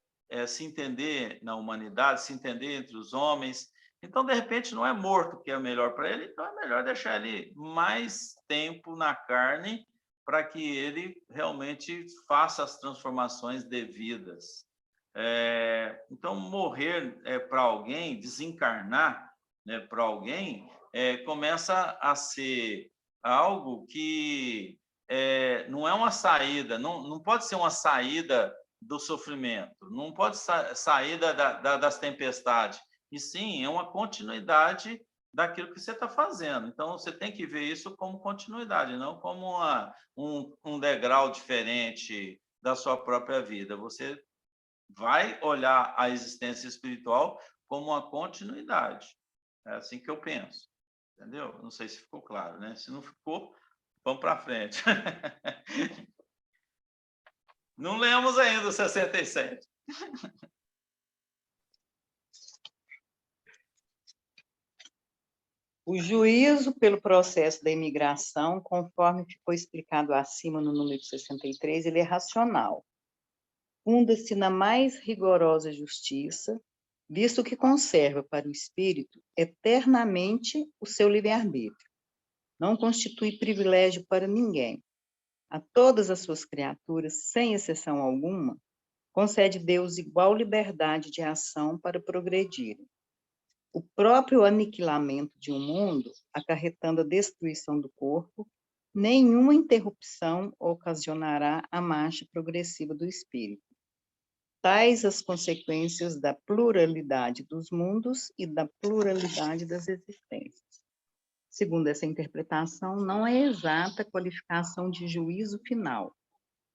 Se entender na humanidade, se entender entre os homens. Então, de repente, não é morto que é melhor para ele, então é melhor deixar ele mais tempo na carne para que ele realmente faça as transformações devidas. Então, morrer para alguém, desencarnar, né, para alguém, começa a ser algo que não é uma saída, não pode ser uma saída do sofrimento, não pode saída das tempestades, e sim, é uma continuidade daquilo que você está fazendo. Então, você tem que ver isso como continuidade, não como um degrau diferente da sua própria vida. Você vai olhar a existência espiritual como uma continuidade. É assim que eu penso, entendeu? Não sei se ficou claro, né? Se não ficou, vamos para frente. Não lemos ainda o 67. O juízo pelo processo da imigração, conforme ficou explicado acima no número 63, ele é racional. Funda-se na mais rigorosa justiça, visto que conserva para o espírito eternamente o seu livre-arbítrio. Não constitui privilégio para ninguém. A todas as suas criaturas, sem exceção alguma, concede Deus igual liberdade de ação para progredirem. O próprio aniquilamento de um mundo, acarretando a destruição do corpo, nenhuma interrupção ocasionará a marcha progressiva do espírito. Tais as consequências da pluralidade dos mundos e da pluralidade das existências. Segundo essa interpretação, não é exata a qualificação de juízo final,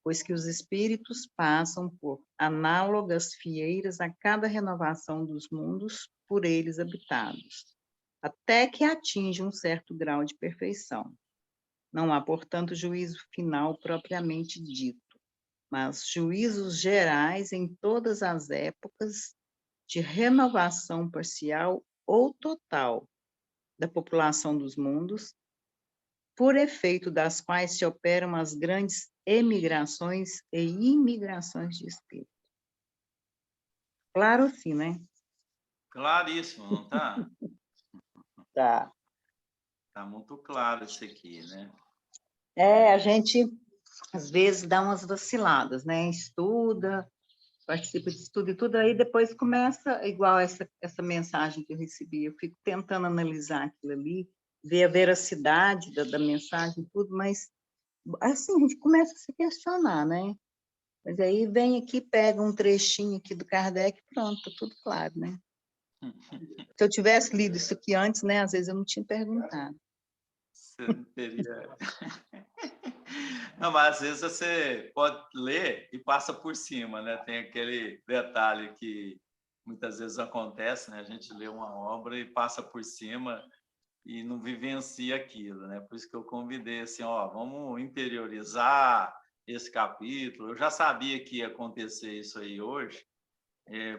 pois que os espíritos passam por análogas fieiras a cada renovação dos mundos por eles habitados, até que atinge um certo grau de perfeição. Não há, portanto, juízo final propriamente dito, mas juízos gerais em todas as épocas de renovação parcial ou total da população dos mundos, por efeito das quais se operam as grandes emigrações e imigrações de espírito. Claro, sim, né? Claríssimo, não está? Tá. Está muito claro isso aqui, né? A gente, às vezes, dá umas vaciladas, né? Estuda, participa de estudo e tudo, aí depois começa, igual essa mensagem que eu recebi, eu fico tentando analisar aquilo ali, ver a veracidade da mensagem e tudo, mas, assim, a gente começa a se questionar, né? Mas aí vem aqui, pega um trechinho aqui do Kardec, pronto, tá tudo claro, né? Se eu tivesse lido isso aqui antes, né, às vezes eu não tinha perguntado. Você não teria... Não, mas às vezes você pode ler e passa por cima, né? Tem aquele detalhe que muitas vezes acontece, né? A gente lê uma obra e passa por cima e não vivencia aquilo, né? Por isso que eu convidei assim, ó, vamos interiorizar esse capítulo. Eu já sabia que ia acontecer isso aí hoje,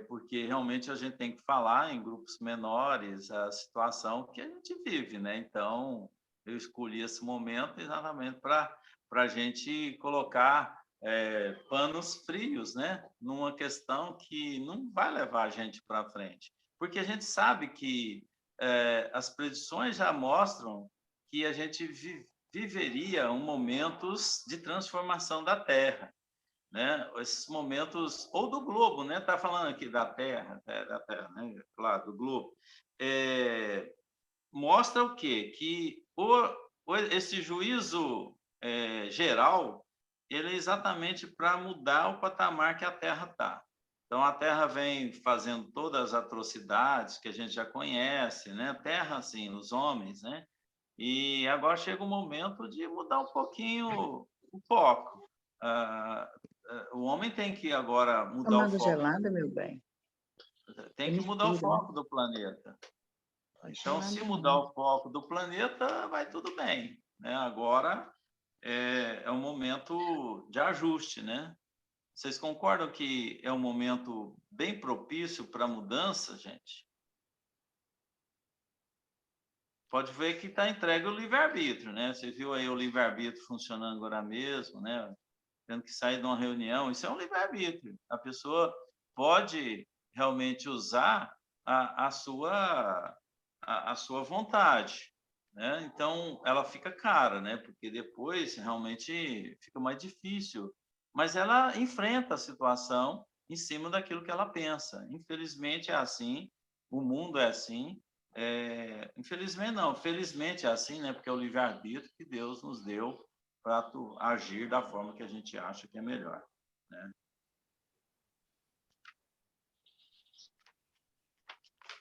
porque realmente a gente tem que falar em grupos menores a situação que a gente vive, né? Então, eu escolhi esse momento exatamente para a gente colocar panos frios, né? Numa questão que não vai levar a gente para frente. Porque a gente sabe que as predições já mostram que a gente viveria momentos de transformação da Terra, né? Esses momentos, ou do globo, né? Está falando aqui da Terra, né? Claro, do globo. Mostra o quê? Que esse juízo geral, ele é exatamente para mudar o patamar que a Terra está. Então, a Terra vem fazendo todas as atrocidades que a gente já conhece, né? A Terra, assim, os homens, né? E agora chega o momento de mudar um pouquinho o foco. O homem tem que agora mudar o Tomada foco. gelada, meu bem. Tem que mudar o foco do planeta. Então, se mudar o foco do planeta, vai tudo bem, né? Agora é um momento de ajuste, né? Vocês concordam que é um momento bem propício para mudança, gente? Pode ver que está entregue o livre-arbítrio, né? Você viu aí o livre-arbítrio funcionando agora mesmo, né? Tendo que sair de uma reunião, isso é um livre-arbítrio. A pessoa pode realmente usar a sua vontade, né? Então, ela fica cara, né? Porque depois realmente fica mais difícil. Mas ela enfrenta a situação em cima daquilo que ela pensa. Infelizmente é assim, o mundo é assim. Infelizmente não, felizmente é assim, né? Porque é o livre-arbítrio que Deus nos deu para agir da forma que a gente acha que é melhor, né?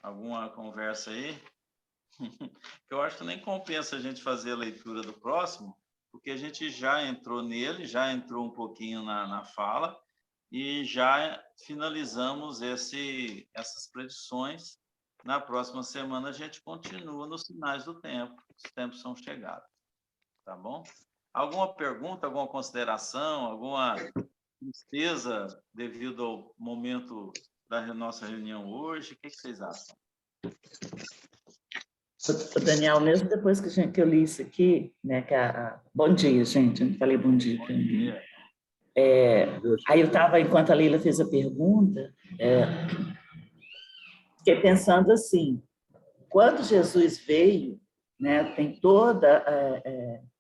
Alguma conversa aí? Que eu acho que nem compensa a gente fazer a leitura do próximo, porque a gente já entrou nele, já entrou um pouquinho na fala e já finalizamos essas predições. Na próxima semana a gente continua nos sinais do tempo, os tempos são chegados, tá bom? Alguma pergunta, alguma consideração, alguma tristeza devido ao momento da nossa reunião hoje? O que vocês acham? Daniel, mesmo depois que eu li isso aqui, né, bom dia, gente, eu não falei bom dia. Bom dia. Aí eu estava, enquanto a Leila fez a pergunta, fiquei pensando assim, quando Jesus veio, né, tem toda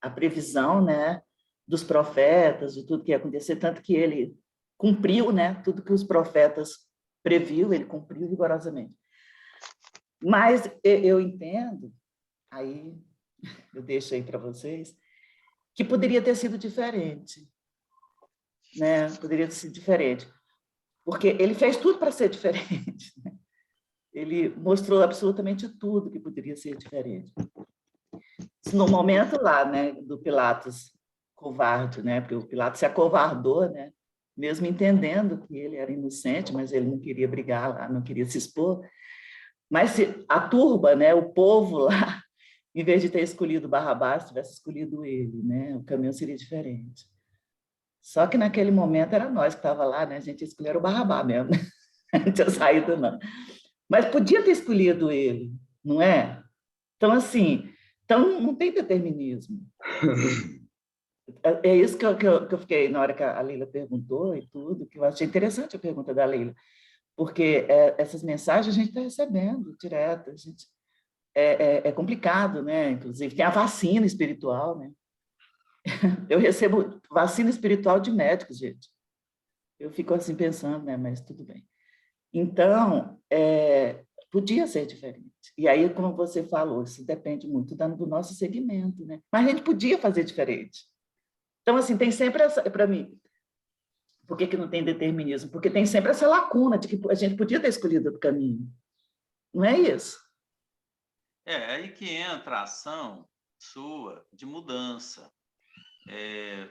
a previsão, né, dos profetas, de tudo que ia acontecer, tanto que ele cumpriu, né, tudo que os profetas previu, ele cumpriu rigorosamente. Mas eu entendo, aí eu deixo aí para vocês, que poderia ter sido diferente, né? Poderia ter sido diferente, porque ele fez tudo para ser diferente, né? Ele mostrou absolutamente tudo que poderia ser diferente. No momento lá, né, do Pilatos covarde, né? Porque o Pilatos se acovardou, né? Mesmo entendendo que ele era inocente, mas ele não queria brigar lá, não queria se expor. Mas se a turba, né, o povo lá, em vez de ter escolhido Barrabás, tivesse escolhido ele, né, o caminho seria diferente. Só que naquele momento era nós que estava lá, né, a gente escolheu o Barrabás mesmo, não tinha saído não. Mas podia ter escolhido ele, não é? Então, assim, não tem determinismo. É isso que eu fiquei, na hora que a Leila perguntou e tudo, que eu achei interessante a pergunta da Leila, porque essas mensagens a gente está recebendo direto, é complicado, né? Inclusive, tem a vacina espiritual, né? Eu recebo vacina espiritual de médicos, gente. Eu fico assim pensando, né? Mas tudo bem. Então, podia ser diferente. E aí, como você falou, isso depende muito do nosso segmento, né? Mas a gente podia fazer diferente. Então, assim, tem sempre essa, para mim, por que não tem determinismo? Porque tem sempre essa lacuna de que a gente podia ter escolhido outro caminho. Não é isso? É aí que entra a ação sua de mudança.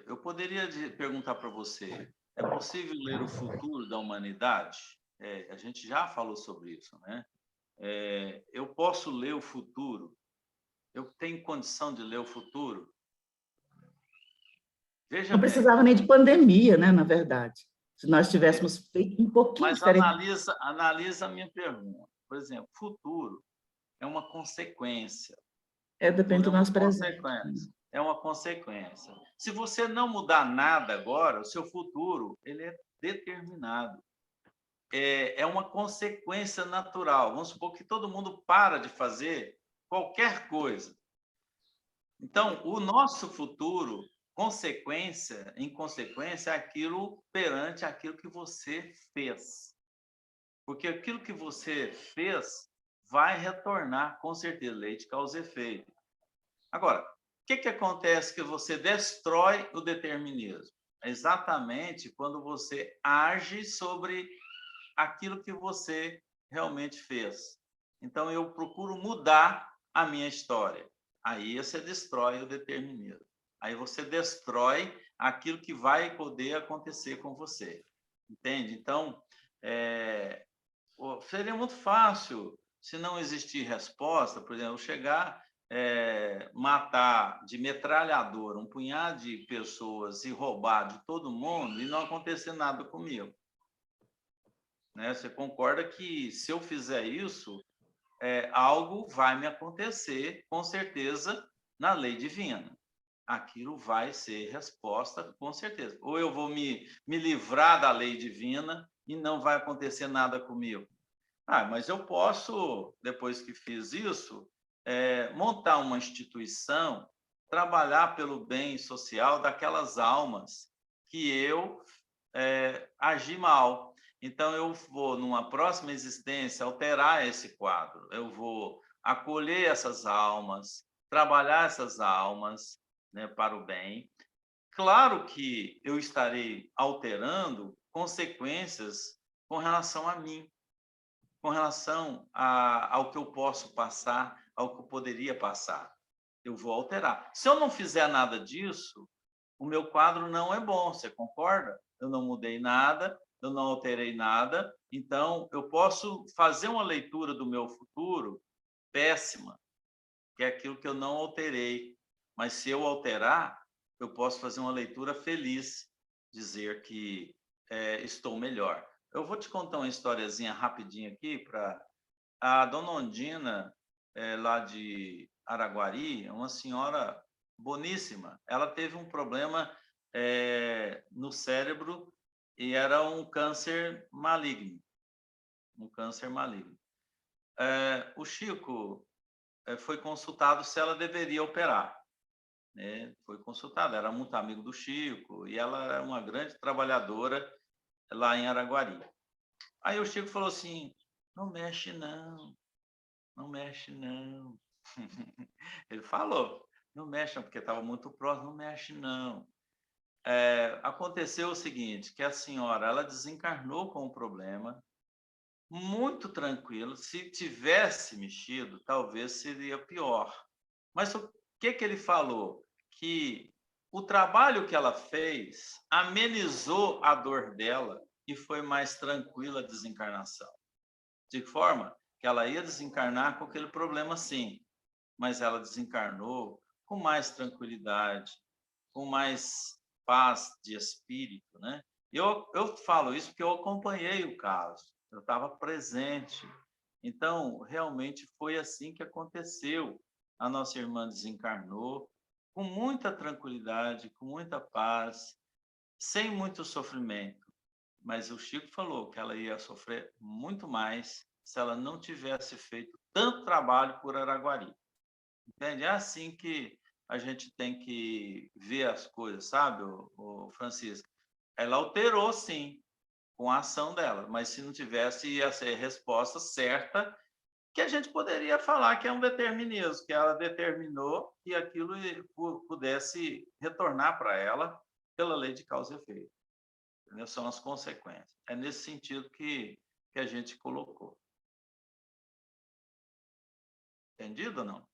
Eu poderia perguntar para você, é possível ler o futuro da humanidade? A gente já falou sobre isso, né? Eu posso ler o futuro? Eu tenho condição de ler o futuro? Veja não bem. Precisava nem de pandemia, né, na verdade. Se nós tivéssemos feito um pouquinho diferente. Mas analisa a minha pergunta. Por exemplo, futuro é uma consequência. Depende do nosso presente. é uma consequência. Se você não mudar nada agora, o seu futuro ele é determinado. É uma consequência natural. Vamos supor que todo mundo para de fazer qualquer coisa. Então, o nosso futuro, em consequência, é aquilo perante aquilo que você fez. Porque aquilo que você fez vai retornar, com certeza, lei de causa e efeito. Agora, o que acontece que você destrói o determinismo? É exatamente quando você age sobre aquilo que você realmente fez. Então, eu procuro mudar a minha história. Aí você destrói o determinismo. Aí você destrói aquilo que vai poder acontecer com você. Entende? Então, seria muito fácil, se não existir resposta, por exemplo, chegar, matar de metralhadora um punhado de pessoas e roubar de todo mundo e não acontecer nada comigo. Né? Você concorda que se eu fizer isso, algo vai me acontecer, com certeza, na lei divina. Aquilo vai ser resposta, com certeza. Ou eu vou me livrar da lei divina e não vai acontecer nada comigo. Mas eu posso, depois que fiz isso, montar uma instituição, trabalhar pelo bem social daquelas almas que eu agi mal. Então, eu vou, numa próxima existência, alterar esse quadro. Eu vou acolher essas almas, trabalhar essas almas, né, para o bem. Claro que eu estarei alterando consequências com relação a mim, com relação ao que eu posso passar, ao que eu poderia passar. Eu vou alterar. Se eu não fizer nada disso, o meu quadro não é bom, você concorda? Eu não mudei nada, eu não alterei nada, então eu posso fazer uma leitura do meu futuro péssima, que é aquilo que eu não alterei. Mas se eu alterar, eu posso fazer uma leitura feliz, dizer que estou melhor. Eu vou te contar uma historiazinha rapidinho aqui para a dona Ondina, lá de Araguari, uma senhora boníssima. Ela teve um problema no cérebro e era um câncer maligno. Um câncer maligno. O Chico foi consultado se ela deveria operar. Né? Foi consultado, era muito amigo do Chico e ela era uma grande trabalhadora lá em Araguari. Aí o Chico falou assim, não mexe não, não mexe não. Ele falou, não mexe porque estava muito próximo, não mexe não. Aconteceu o seguinte, que a senhora, ela desencarnou com o problema, muito tranquilo, se tivesse mexido, talvez seria pior. Mas o que ele falou? Que o trabalho que ela fez amenizou a dor dela e foi mais tranquila a desencarnação. De forma que ela ia desencarnar com aquele problema sim, mas ela desencarnou com mais tranquilidade, com mais paz de espírito, né? Eu falo isso porque eu acompanhei o caso, eu estava presente. Então, realmente foi assim que aconteceu. A nossa irmã desencarnou com muita tranquilidade, com muita paz, sem muito sofrimento. Mas o Chico falou que ela ia sofrer muito mais se ela não tivesse feito tanto trabalho por Araguari. Entende? É assim que a gente tem que ver as coisas, sabe, o Francisco? Ela alterou, sim, com a ação dela, mas se não tivesse, ia ser a resposta certa, que a gente poderia falar que é um determinismo, que ela determinou que aquilo pudesse retornar para ela pela lei de causa e efeito. Entendeu? São as consequências. É nesse sentido que a gente colocou. Entendido ou não?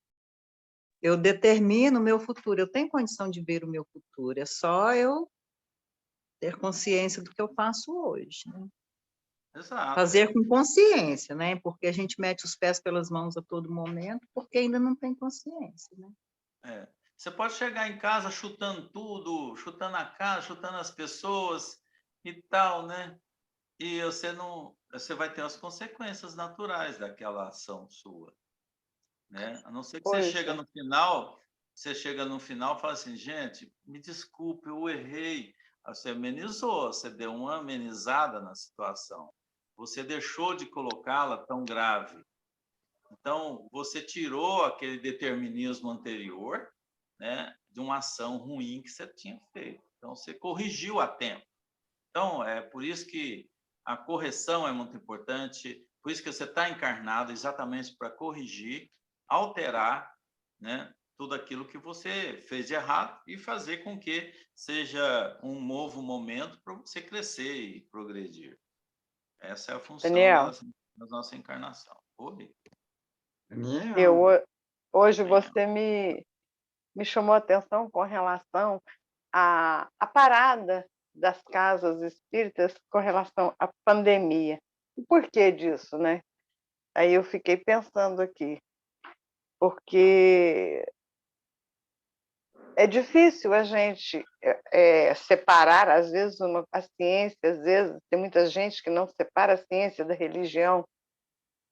Eu determino o meu futuro, eu tenho condição de ver o meu futuro, é só eu ter consciência do que eu faço hoje, né? Exato. Fazer com consciência, né? Porque a gente mete os pés pelas mãos a todo momento, porque ainda não tem consciência, né? Você pode chegar em casa chutando tudo, chutando a casa, chutando as pessoas e tal, né? E você vai ter as consequências naturais daquela ação sua, né? A não ser que você chega no final você chega no final e fala assim, gente, me desculpe, eu errei. Você amenizou, você deu uma amenizada na situação. Você deixou de colocá-la tão grave. Então, você tirou aquele determinismo anterior, né, de uma ação ruim que você tinha feito. Então, você corrigiu a tempo. Então, é por isso que a correção é muito importante, por isso que você está encarnado exatamente para corrigir, alterar, né, tudo aquilo que você fez de errado e fazer com que seja um novo momento para você crescer e progredir. Essa é a função Daniel, da nossa encarnação. Oi? hoje você me chamou a atenção com relação à parada das casas espíritas com relação à pandemia. E por que disso, né? Aí eu fiquei pensando aqui, porque é difícil a gente separar, às vezes, a ciência, às vezes tem muita gente que não separa a ciência da religião,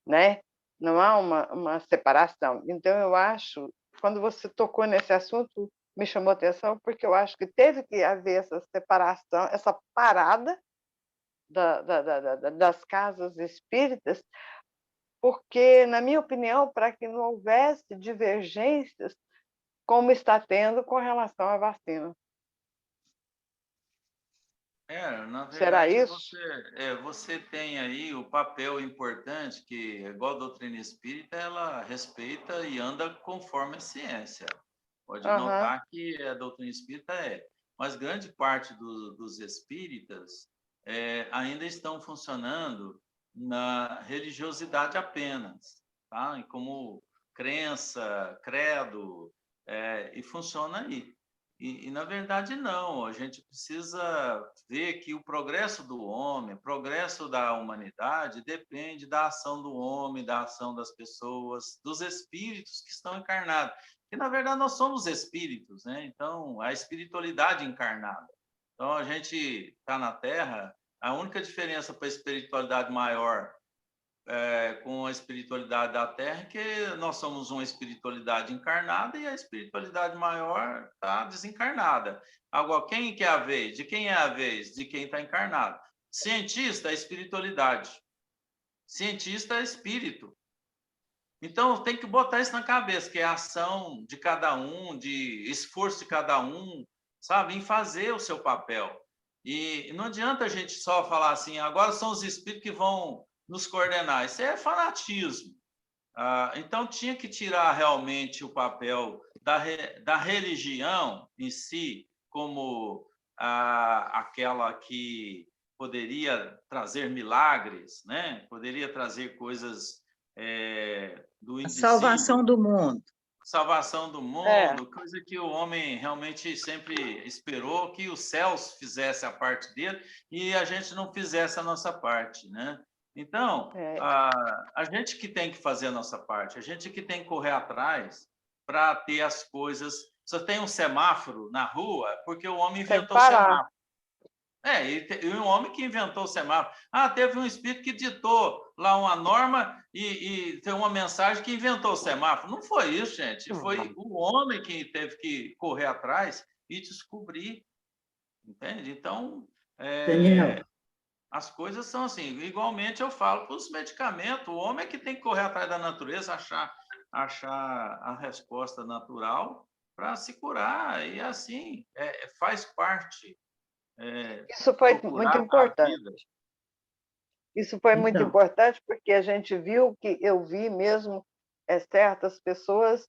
né? Não há uma separação. Então, eu acho, quando você tocou nesse assunto, me chamou a atenção, porque eu acho que teve que haver essa separação, essa parada das casas espíritas, porque, na minha opinião, para que não houvesse divergências, como está tendo com relação à vacina. Na Será verdade, isso? você tem aí o papel importante que, igual a doutrina espírita, ela respeita e anda conforme a ciência. Pode notar que a doutrina espírita mas grande parte dos espíritas ainda estão funcionando na religiosidade apenas, tá? E como crença, credo, e funciona aí. E, na verdade, não. A gente precisa ver que o progresso do homem, o progresso da humanidade, depende da ação do homem, da ação das pessoas, dos espíritos que estão encarnados. Que, na verdade, nós somos espíritos, né? Então, a espiritualidade encarnada. Então, a gente está na Terra, a única diferença para a espiritualidade maior com a espiritualidade da Terra, que nós somos uma espiritualidade encarnada e a espiritualidade maior está desencarnada. Agora, quem que é a vez? De quem é a vez? De quem está encarnado. Cientista é espiritualidade. Cientista é espírito. Então, tem que botar isso na cabeça, que é a ação de cada um, de esforço de cada um, sabe, em fazer o seu papel. E não adianta a gente só falar assim, agora são os espíritos que vão nos coordenar. Isso é fanatismo. Então, tinha que tirar realmente o papel da religião em si, como aquela que poderia trazer milagres, né? Poderia trazer coisas do A invisível. salvação do mundo. Salvação do mundo, coisa que o homem realmente sempre esperou que os céus fizessem a parte dele e a gente não fizesse a nossa parte, né? Então, a gente que tem que fazer a nossa parte, a gente que tem que correr atrás para ter as coisas. Só tem um semáforo na rua porque o homem inventou o semáforo. E um homem que inventou o semáforo. Teve um espírito que ditou lá uma norma e tem uma mensagem que inventou o semáforo. Não foi isso, gente. Foi o homem que teve que correr atrás e descobrir. Entende? Então, Daniel, as coisas são assim. Igualmente, eu falo para os medicamentos. O homem é que tem que correr atrás da natureza, achar a resposta natural para se curar. E assim, faz parte. Isso foi muito importante. Isso foi muito importante porque a gente viu que eu vi mesmo certas pessoas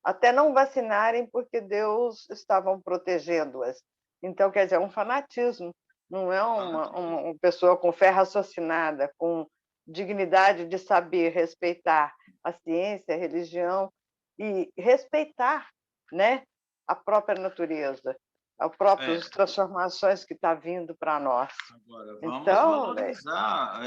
até não vacinarem porque Deus estavam protegendo-as. Então, quer dizer, é um fanatismo, não é uma pessoa com fé raciocinada, com dignidade de saber respeitar a ciência, a religião e respeitar, né, a própria natureza, as próprias transformações que está vindo para nós. Agora, vamos valorizar,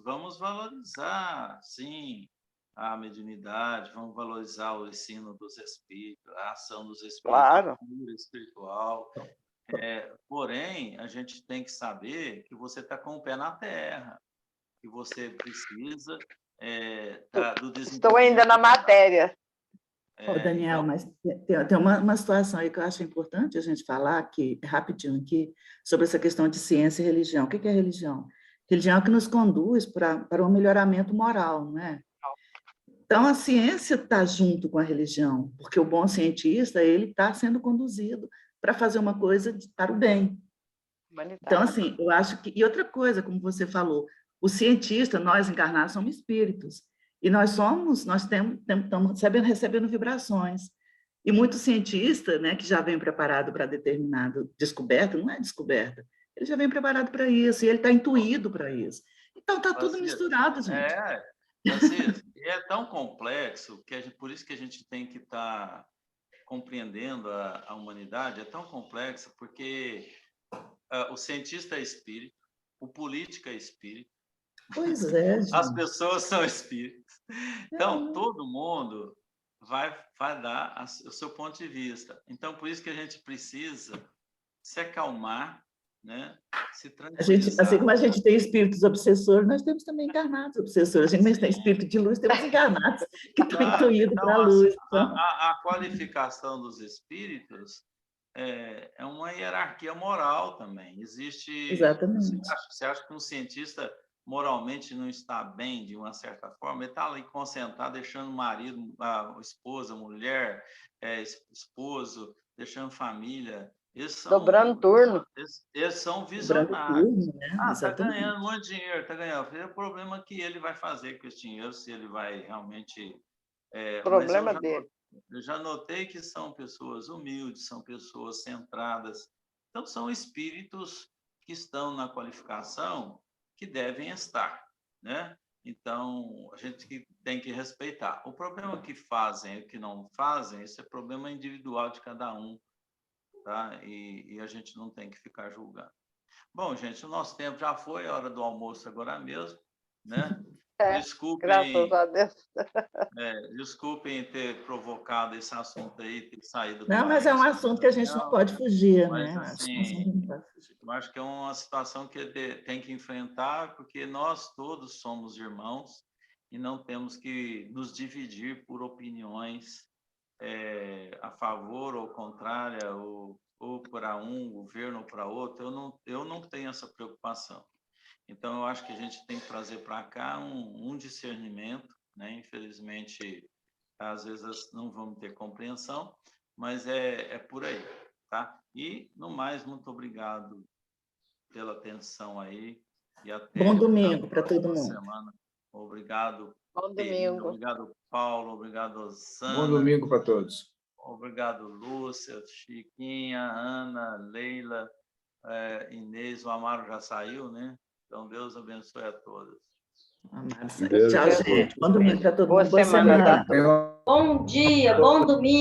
vamos valorizar, sim, a mediunidade, vamos valorizar o ensino dos espíritos, a ação dos espíritos, claro, a cura espiritual. Porém, a gente tem que saber que você está com o pé na terra, que você precisa do desenvolvimento. Estou ainda na matéria. Daniel, então, mas tem uma situação aí que eu acho importante a gente falar aqui, rapidinho aqui, sobre essa questão de ciência e religião. O que é religião? Religião é o que nos conduz para um melhoramento moral, não é? Então, a ciência está junto com a religião, porque o bom cientista, ele está sendo conduzido para fazer uma coisa para o bem. Então, assim, eu acho que... E outra coisa, como você falou, o cientista, nós encarnados somos espíritos, e nós estamos recebendo vibrações. E muito cientista, né, que já vem preparado para determinado descoberta, não é descoberta, ele já vem preparado para isso, e ele está intuído para isso. Então, está tudo misturado, gente. É tão complexo, por isso que a gente tem que estar compreendendo a humanidade, é tão complexa, porque o cientista é espírito, o político é espírito, pois é, gente. As pessoas são espíritos. Então, todo mundo vai dar o seu ponto de vista. Então, por isso que a gente precisa se acalmar, né? Se tranquilizar. Assim como a gente tem espíritos obsessores, nós temos também encarnados obsessores. A gente tem espírito de luz, temos encarnados que estão intuídos para a luz. A qualificação dos espíritos é uma hierarquia moral também. Existe. Exatamente. Você acha que um cientista moralmente não está bem de uma certa forma? Ele está ali concentrado, deixando o marido, a esposa, a mulher, esposo, deixando família. Dobrando turno. Eles são visionários. Turno, né? Está ganhando muito dinheiro, está ganhando. É o problema que ele vai fazer com esse dinheiro, se ele vai realmente... problema dele. Eu já notei que são pessoas humildes, são pessoas centradas. Então, são espíritos que estão na qualificação que devem estar, né? Então, a gente tem que respeitar. O problema que fazem e que não fazem, esse é problema individual de cada um, tá? E a gente não tem que ficar julgando. Bom, gente, o nosso tempo já foi, a hora do almoço agora mesmo, né? Desculpem, graças a Deus. Desculpem ter provocado esse assunto aí, ter saído. Não, mas é um assunto que a gente não pode fugir, mas, né? Assim, eu acho que é uma situação que tem que enfrentar, porque nós todos somos irmãos e não temos que nos dividir por opiniões a favor ou contrária, ou para um governo ou para outro. Eu não tenho essa preocupação. Então, eu acho que a gente tem que trazer para cá um discernimento, né? Infelizmente, às vezes não vamos ter compreensão, mas é por aí, tá? E, no mais, muito obrigado pela atenção aí. E até bom domingo para todo mundo. Semana. Obrigado, Bom domingo. Obrigado, Paulo. Obrigado, Sana. Bom domingo para todos. Obrigado, Lúcia, Chiquinha, Ana, Leila, Inês. O Amaro já saiu, né? Então, Deus abençoe a todos. Tchau, gente. Bom domingo para todo mundo. Boa semana. Bom dia, bom domingo.